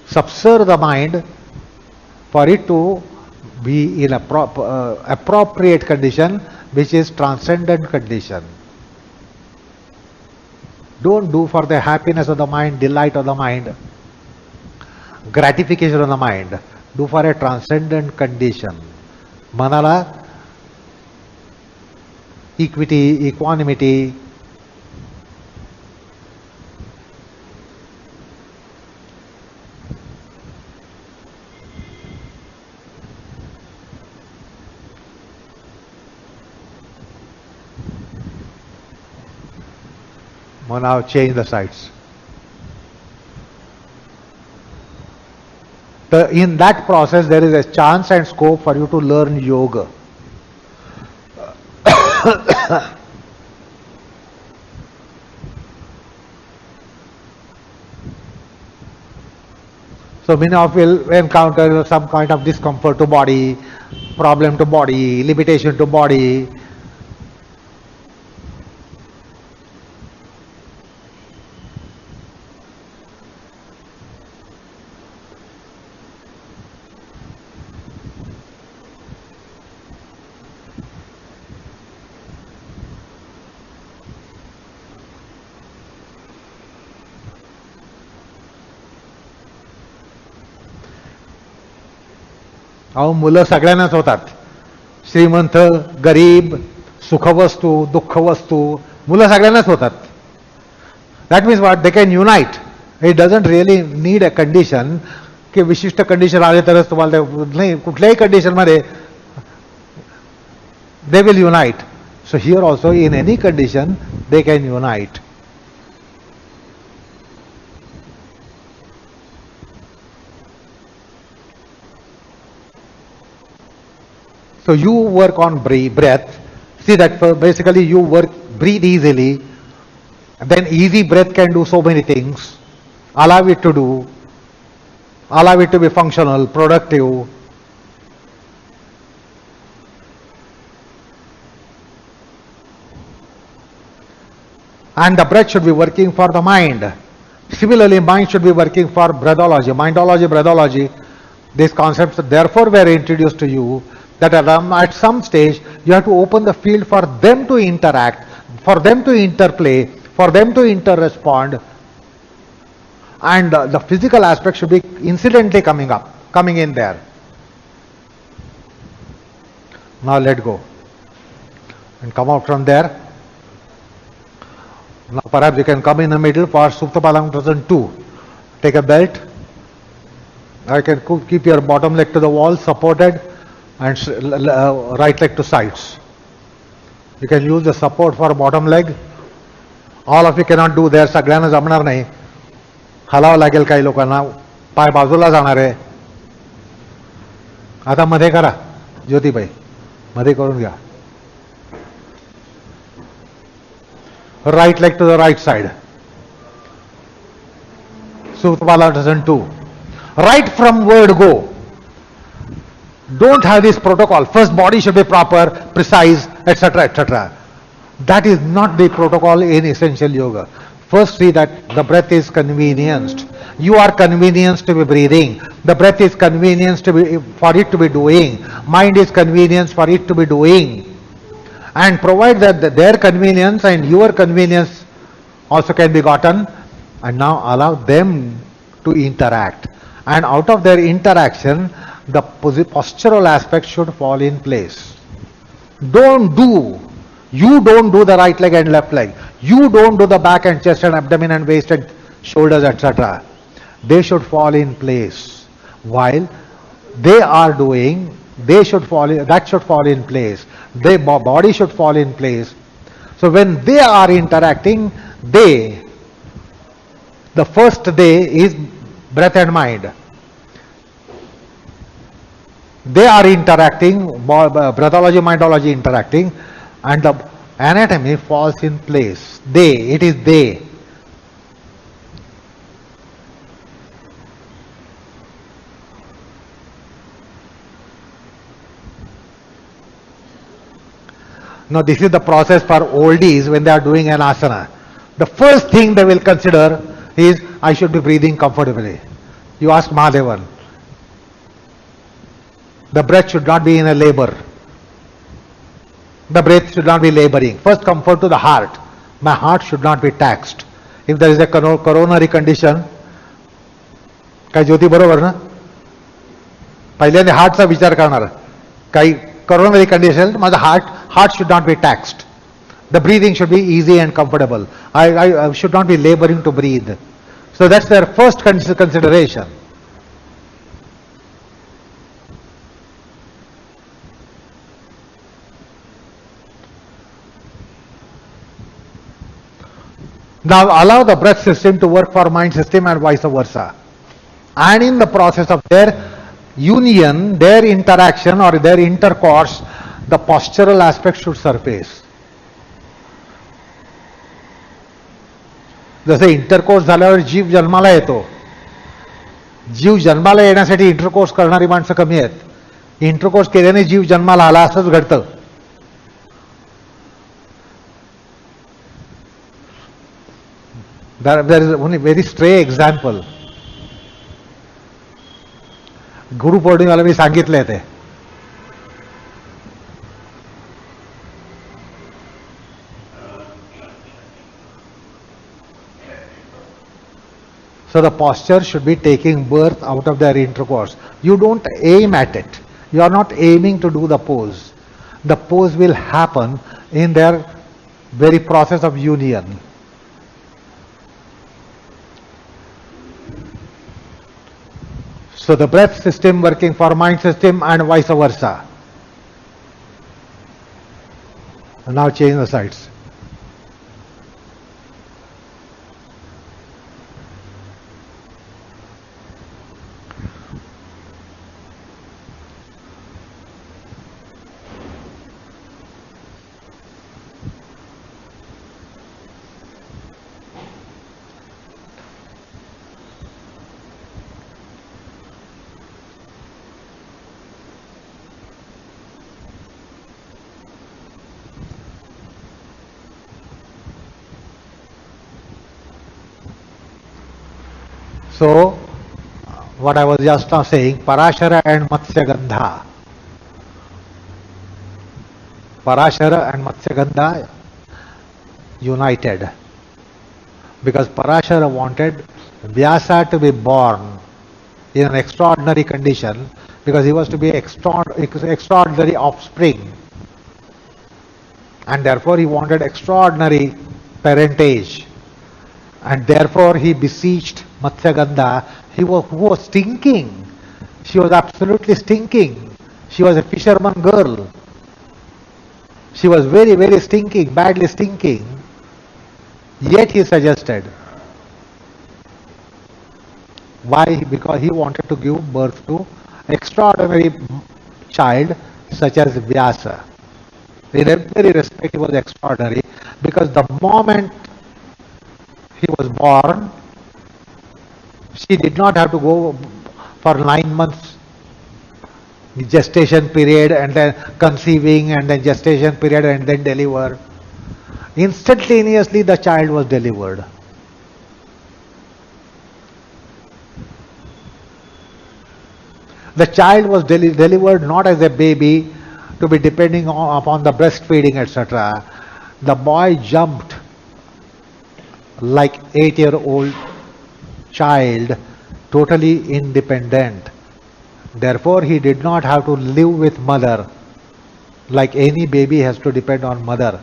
Subserve the mind for it to be in a appropriate condition, which is transcendent condition. Don't do for the happiness of the mind, delight of the mind, gratification of the mind. Do for a transcendent condition. Manala, equity, equanimity. Now change the sides. In that process, there is a chance and scope for you to learn yoga. So many of you will encounter some kind of discomfort to body, problem to body, limitation to body. अहो मुलं सगळ्यांनाच होतात. श्रीमंत, गरीब, सुखवस्तू, दुःखवस्तू, मुलं सगळ्यांनाच होतात. That means what, they can unite. It doesn't really need a condition की विशिष्ट कंडिशन आले तरच तुम्हाला नाही, कुठल्याही कंडिशनमध्ये they will unite. So here also in any condition they can unite. So you work on breath. See that basically you breathe easily. Then easy breath can do so many things. Allow it to do. Allow it to be functional, productive. And the breath should be working for the mind. Similarly, mind should be working for breathology. Mindology, breathology. These concepts therefore were introduced to you, that at some stage you have to open the field for them to interact, for them to interplay, for them to interrespond, and the physical aspect should be incidentally coming in there. Now let go and come out from there. Now perhaps you can come in the middle for Supta Palamtrasan 2. Take a belt. I can keep your bottom leg to the wall supported and right leg to sides. You can use the support for bottom leg. All of you cannot do there. सगळ्यांना जमणार नाही. हलावं लागेल काही लोकांना. पाय बाजूला जाणार आहे. आता मध्ये करा ज्योतिबाई, मध्ये करून घ्या. Right leg to the right side. Supta 2. Right from word go. Don't have this protocol. First body should be proper, precise, etc., etc. That is not the protocol in essential yoga. First see that the breath is convenienced. You are convenienced to be breathing. The breath is convenienced for it to be doing. Mind is convenience for it to be doing. And provide that their convenience and your convenience also can be gotten, and now allow them to interact. And out of their interaction, the postural aspect should fall in place. You don't do the right leg and left leg. You don't do the back and chest and abdomen and waist and shoulders, etc. They should fall in place. While they are doing, that should fall in place. Their body should fall in place. So when they are interacting, the first they is breath and mind. They are interacting, breathology, mindology interacting, and the anatomy falls in place. It is they. Now this is the process for oldies when they are doing an asana. The first thing they will consider is, I should be breathing comfortably. You ask Mahadevan. The breath should not be in a labor. The breath should not be laboring. First comfort to the heart. My heart should not be taxed. If there is a coronary condition, काय ज्योती बरोबर ना? पहिल्यांदा हार्टचा विचार करणार. काही coronary condition, माझा heart should not be taxed. The breathing should be easy and comfortable. I should not be laboring to breathe. So that's their first consideration. Now allow the breath system to work for mind system and vice versa. And in the process of their union, their interaction or their intercourse, the postural aspect should surface. जसे intercourse झाल्यावर जीव जन्माला येतो. जीव जन्माला येण्यासाठी intercourse करणारी माणसं कमी आहेत. इंटरकोर्स केल्याने जीव जन्माला आला असंच घडतं. There is only very stray example. गुरुपौर्णिमेला मी सांगितलंय ते. So the posture should be taking birth out of their intercourse. You don't aim at it. You are not aiming to do the pose. The pose will happen in their very process of union. So the breath system working for mind system and vice versa. Now change the sides. So, what I was just now saying, Parashara and Matsyagandha. Parashara and Matsyagandha united. Because Parashara wanted Vyasa to be born in an extraordinary condition, because he was to be extraordinary offspring. And therefore he wanted extraordinary parentage. And therefore he beseeched Matsyagandha, who was stinking. She was absolutely stinking. She was a fisherman girl. She was very, very stinking, badly stinking. Yet he suggested. Why? Because he wanted to give birth to extraordinary child such as Vyasa. In every respect he was extraordinary, because the moment he was born, she did not have to go for 9 months gestation period and then conceiving and then gestation period and then deliver. Instantaneously the child was delivered. The child was delivered not as a baby to be depending upon the breastfeeding, etc. The boy jumped like 8-year-old child, totally independent. Therefore, he did not have to live with mother like any baby has to depend on mother.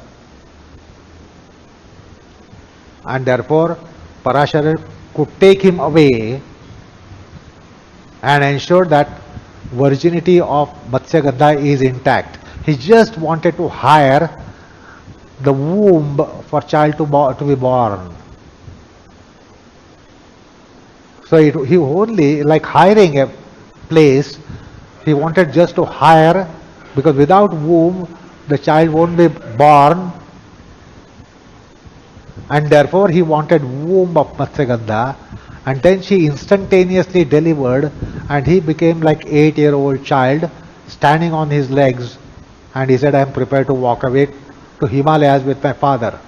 And therefore, Parashara could take him away and ensure that virginity of Matsyagandha is intact. He just wanted to hire the womb for child to be born. So he only, like hiring a place, he wanted just to hire, because without womb the child won't be born, and therefore he wanted womb of Matsyagandha, and then she instantaneously delivered and he became like 8-year-old child standing on his legs, and he said, I am prepared to walk away to Himalayas with my father.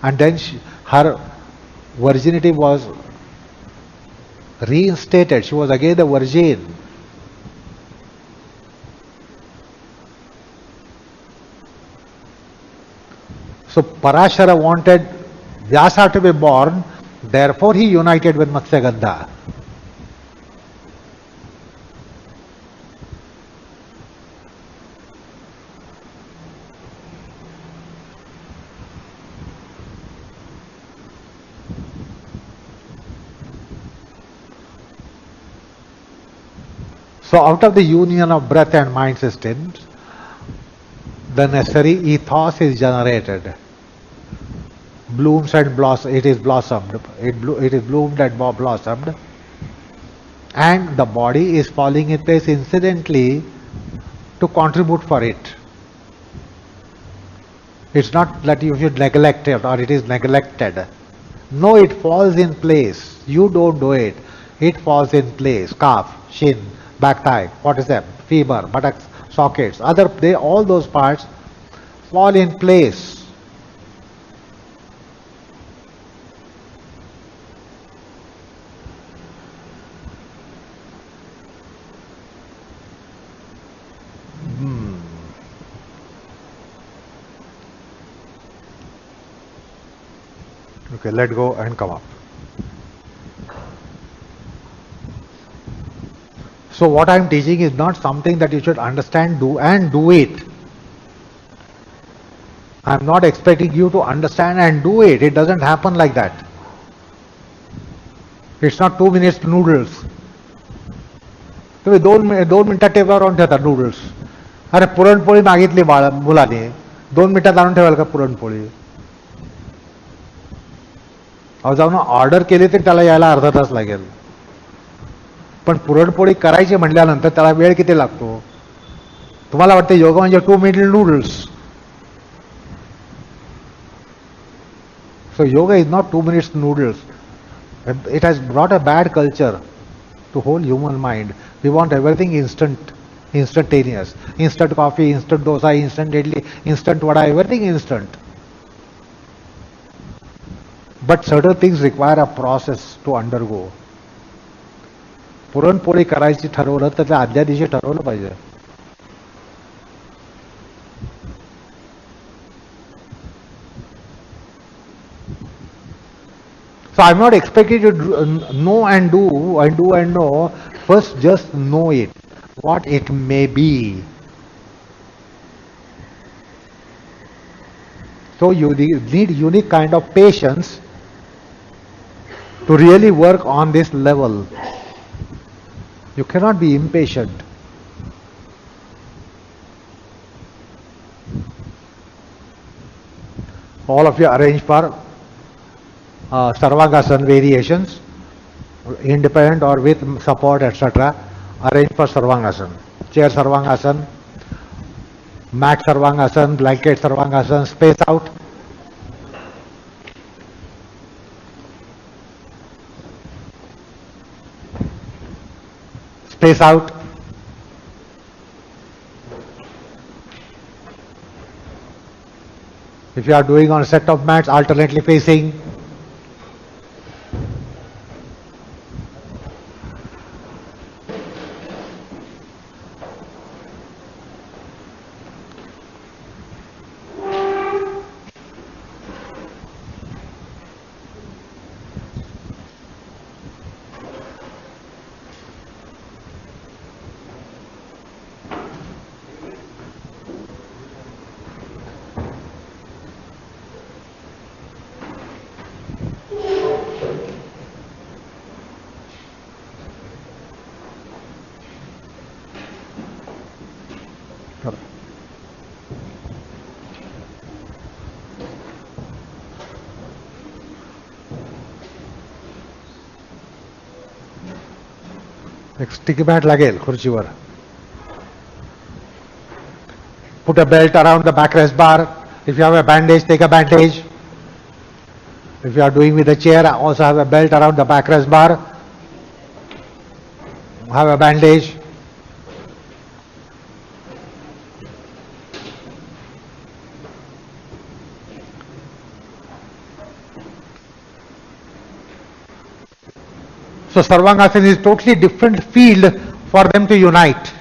And then her virginity was reinstated. She was again a virgin. So Parashara wanted Vyasa to be born, therefore he united with Matsyagandha. So out of the union of breath and mind systems, the necessary ethos is generated. Blooms and blossoms, it is blossomed. It is bloomed and blossomed. And the body is falling in place incidentally to contribute for it. It's not that you should neglect it or it is neglected. No, it falls in place. You don't do it. It falls in place. Kaf, shin, back thigh, what is that? Femur, buttocks, sockets, all those parts fall in place. Okay, let go and come up. So what I am teaching is not something that you should understand, do it. I am not expecting you to understand and do it. It doesn't happen like that. It's not 2 minutes noodles. तुम्ही दोन मिनिटात टेबलावर आणून ठेवता noodles. अरे पुरणपोळी मागितली मुलाने, 2 मिनिटात आणून ठेवाल का पुरणपोळी? अहो जाऊन ऑर्डर केली तर त्याला यायला अर्धा तास लागेल. पण पुरणपोळी करायची म्हटल्यानंतर त्याला वेळ किती लागतो? तुम्हाला वाटतं योगा म्हणजे 2 minute noodles. So yoga is not 2 minutes noodles. It has brought a bad culture to whole human mind. We want everything instantaneous. Instant coffee, instant dosa, instant idli, instant vada, everything instant. But certain things require a process to undergo. Puranpoli करायची ठरवलं तर त्या आदल्या दिवशी ठरवलं पाहिजे. So I'm not expecting you to know and do and know. First, just know it, what it may be. So you need unique kind of patience to really work on this level. You cannot be impatient. All of you arrange for Sarvangasana variations, independent or with support, etc. Arrange for Sarvangasana. Chair Sarvangasana, mat Sarvangasana, blanket Sarvangasana, space out. Space out. If you are doing on a set of mats, alternately facing. Sticky mat लागेल खुर्चीवर. Put a belt around the backrest bar. If you have a bandage, take a bandage. If you are doing with a chair, also have a belt around the backrest bar. Have a bandage. So Sarvangasana is totally different field for them to unite.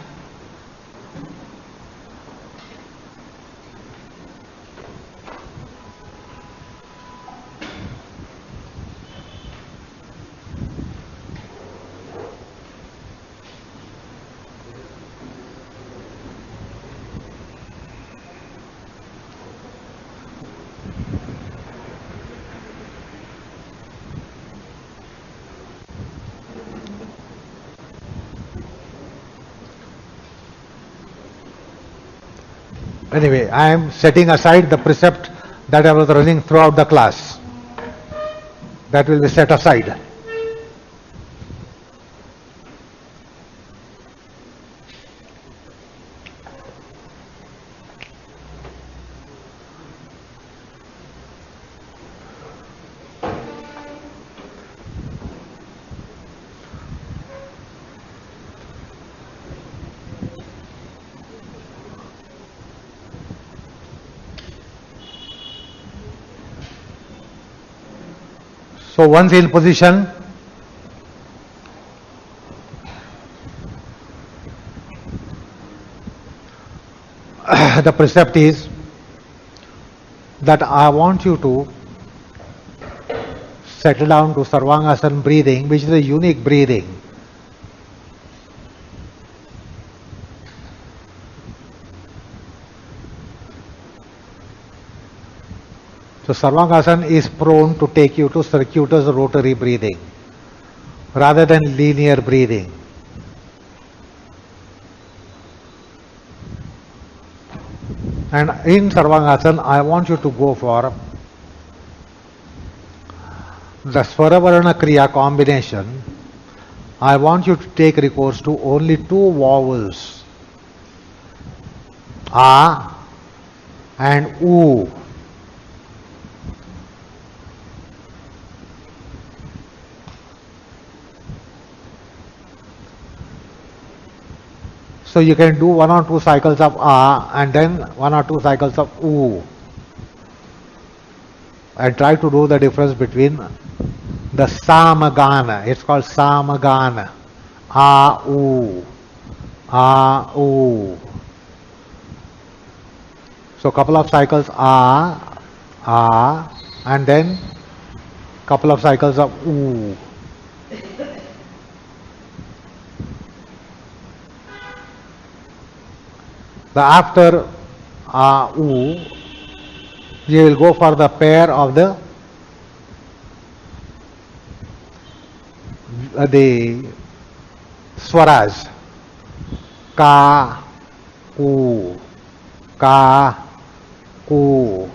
Anyway, I am setting aside the precept that I was running throughout the class. That will be set aside. So once in position, the precept is that I want you to settle down to Sarvangasana breathing, which is a unique breathing. So Sarvangasana is prone to take you to circuitous rotary breathing rather than linear breathing. And in Sarvangasana, I want you to go for the Swaravarana Kriya combination. I want you to take recourse to only two vowels, A and U. So you can do 1 or 2 cycles of A and then 1 or 2 cycles of U. And try to do the difference between the Samagana. It's called Samagana. A, U. A, U. So couple of cycles A, and then couple of cycles of U. After U, you will go for the pair of the swaras. Ka, ku, ka, ku,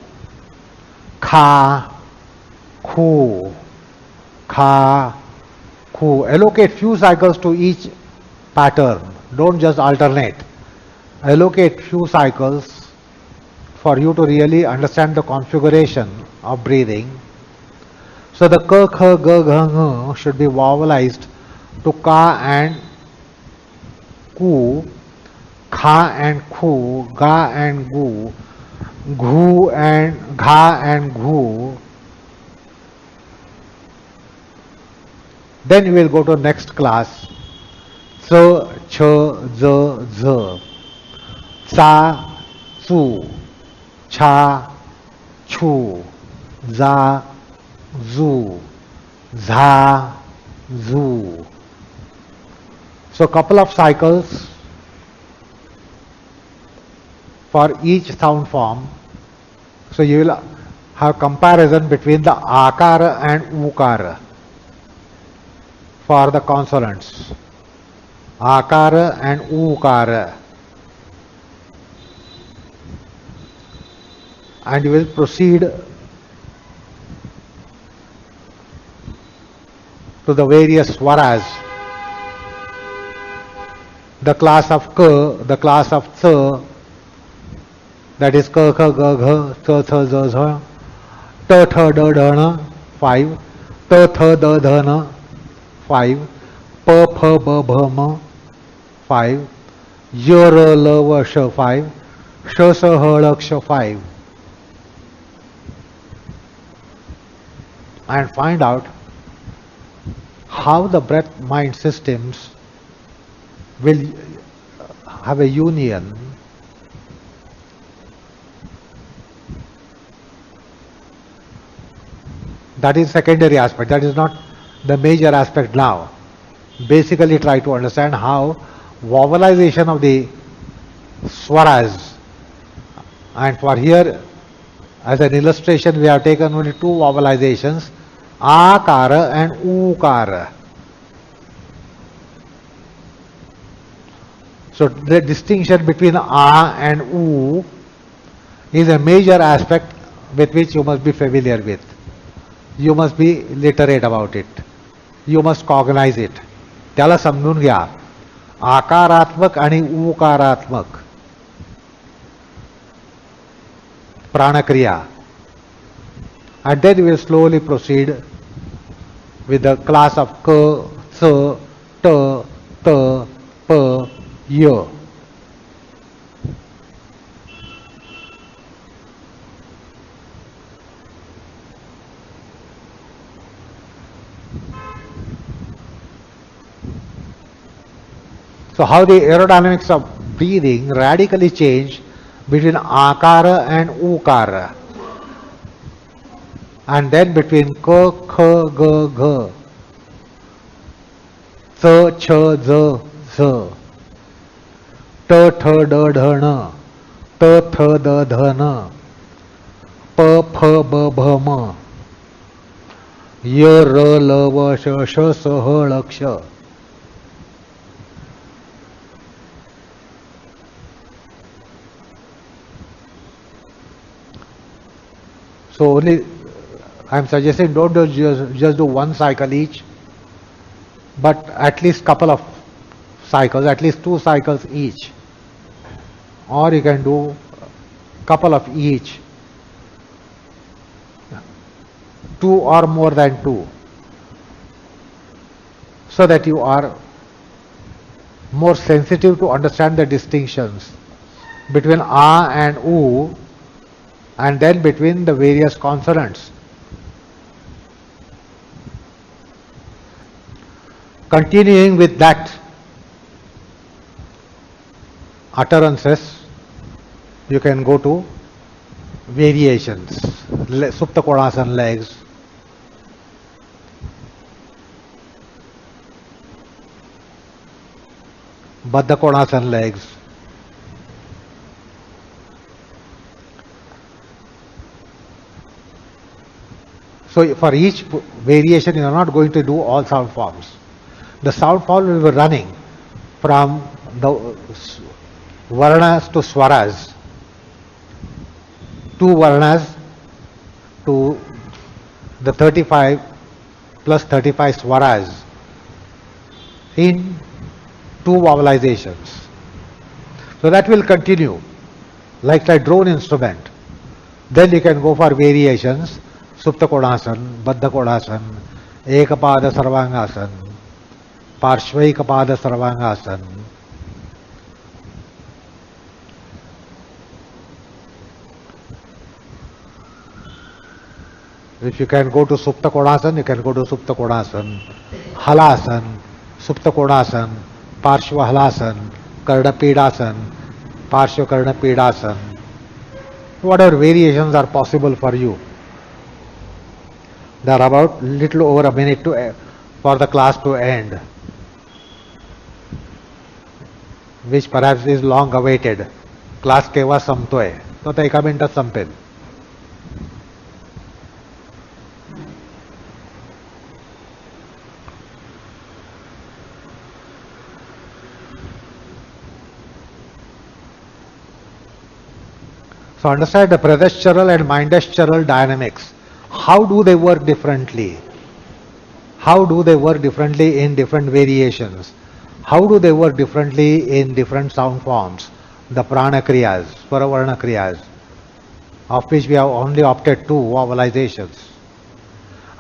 kha, khu, kha, khu. Allocate few cycles to each pattern. Don't just alternate. Allocate few cycles for you to really understand the configuration of breathing. So the ka, kha, ga, gha, ng should be vowelized to ka and ku, kha and khu, ga and gu, ghu and gha and ghu. Then you will go to next class. Tsa, cha, za, za. Tsa, tsu, cha, chu, za, zu, za, zu. So couple of cycles for each sound form. So you will have comparison between the akara and ukara for the consonants. Akara and ukara. And you will proceed to the various swaras. The class of ka, the class of tsa, that is ka, kha, ga, gha, tsa, tha, za, za, ta, tha, da, dha, na, 5, ta, tha, da, dha, na, 5, pa, pha, ba, bha, ma, 5, ya, ra, la, va, sha, 5, sha, sa, ha, la, ksha, 5. And find out how the breath mind systems will have a union that is secondary aspect, that is not the major aspect now. Basically try to understand how vowelization of the swaras, and for here as an illustration we have taken only two vowelizations, akara and ukara. So the distinction between a and u is a major aspect with which you must be familiar with. You must be literate about it. You must cognize it. त्याला समजून घ्या. आकारात्मक आणि उकारात्मक pranakriya. And then we will slowly proceed with the class of ka, tsa, ta, ta, pa, ya. So how the aerodynamics of breathing radically change between akara and ukara, and then between ka, kha, ga, gha, tha, cha, za, za, ta, tha, da, dha, na, ta, tha, da, dha, na, pa, pha, ba, bha, ma, ya, ra, la, va, sha, sha, sa, ha, la, ksha. So only I'm suggesting don't do just do one cycle each, but at least couple of cycles, at least 2 cycles each, or you can do couple of each, 2 or more than 2, so that you are more sensitive to understand the distinctions between a and u, and then between the various consonants. Continuing with that utterances, you can go to variations. Supta Kodasan legs, Baddha Kodasan legs, so for each variation you are not going to do all sound forms. The sound form will be running from the varnas to swaras, 2 varnas to the 35 plus 35 swaras in 2 vowelizations. So that will continue like a drone instrument. Then you can go for variations, Supta Kodasan, Baddha Kodasan, Ekapada Sarvangasan, Parshvaikapada Sarvangasan. If you can go to Supta Kodasan, you can go to Supta Kodasan, Halasan, Supta Kodasan, Parshva Halasan, Karna Pedasan, Parshva Karna Pedasan. Whatever variations are possible for you. They are about little over a minute for the class to end, which perhaps is long awaited. Class केव्हा संपतोय तो आता 1 मिनिटात संपेल. So understand the predestinal and mindestinal dynamics. How do they work differently? How do they work differently in different variations? How do they work differently in different sound forms? The prana kriyas, swaravarna kriyas, of which we have only opted 2 vowelizations.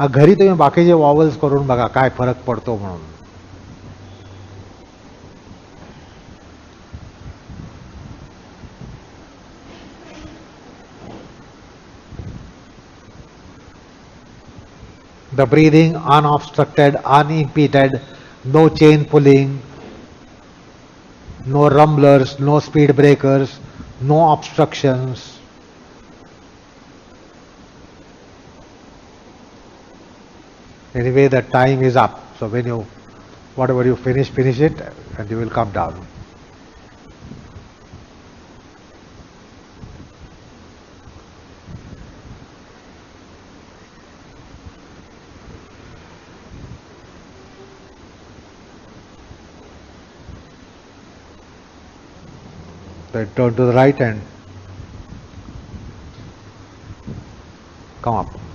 घरी तुम्ही बाकीचे vowels करून बघा काय फरक पडतो म्हणून. The breathing unobstructed, unimpeded, no chain pulling, no rumblers, no speed breakers, no obstructions. Anyway, the time is up. So when you, whatever you finish it and you will come down. Then turn to the right and come up.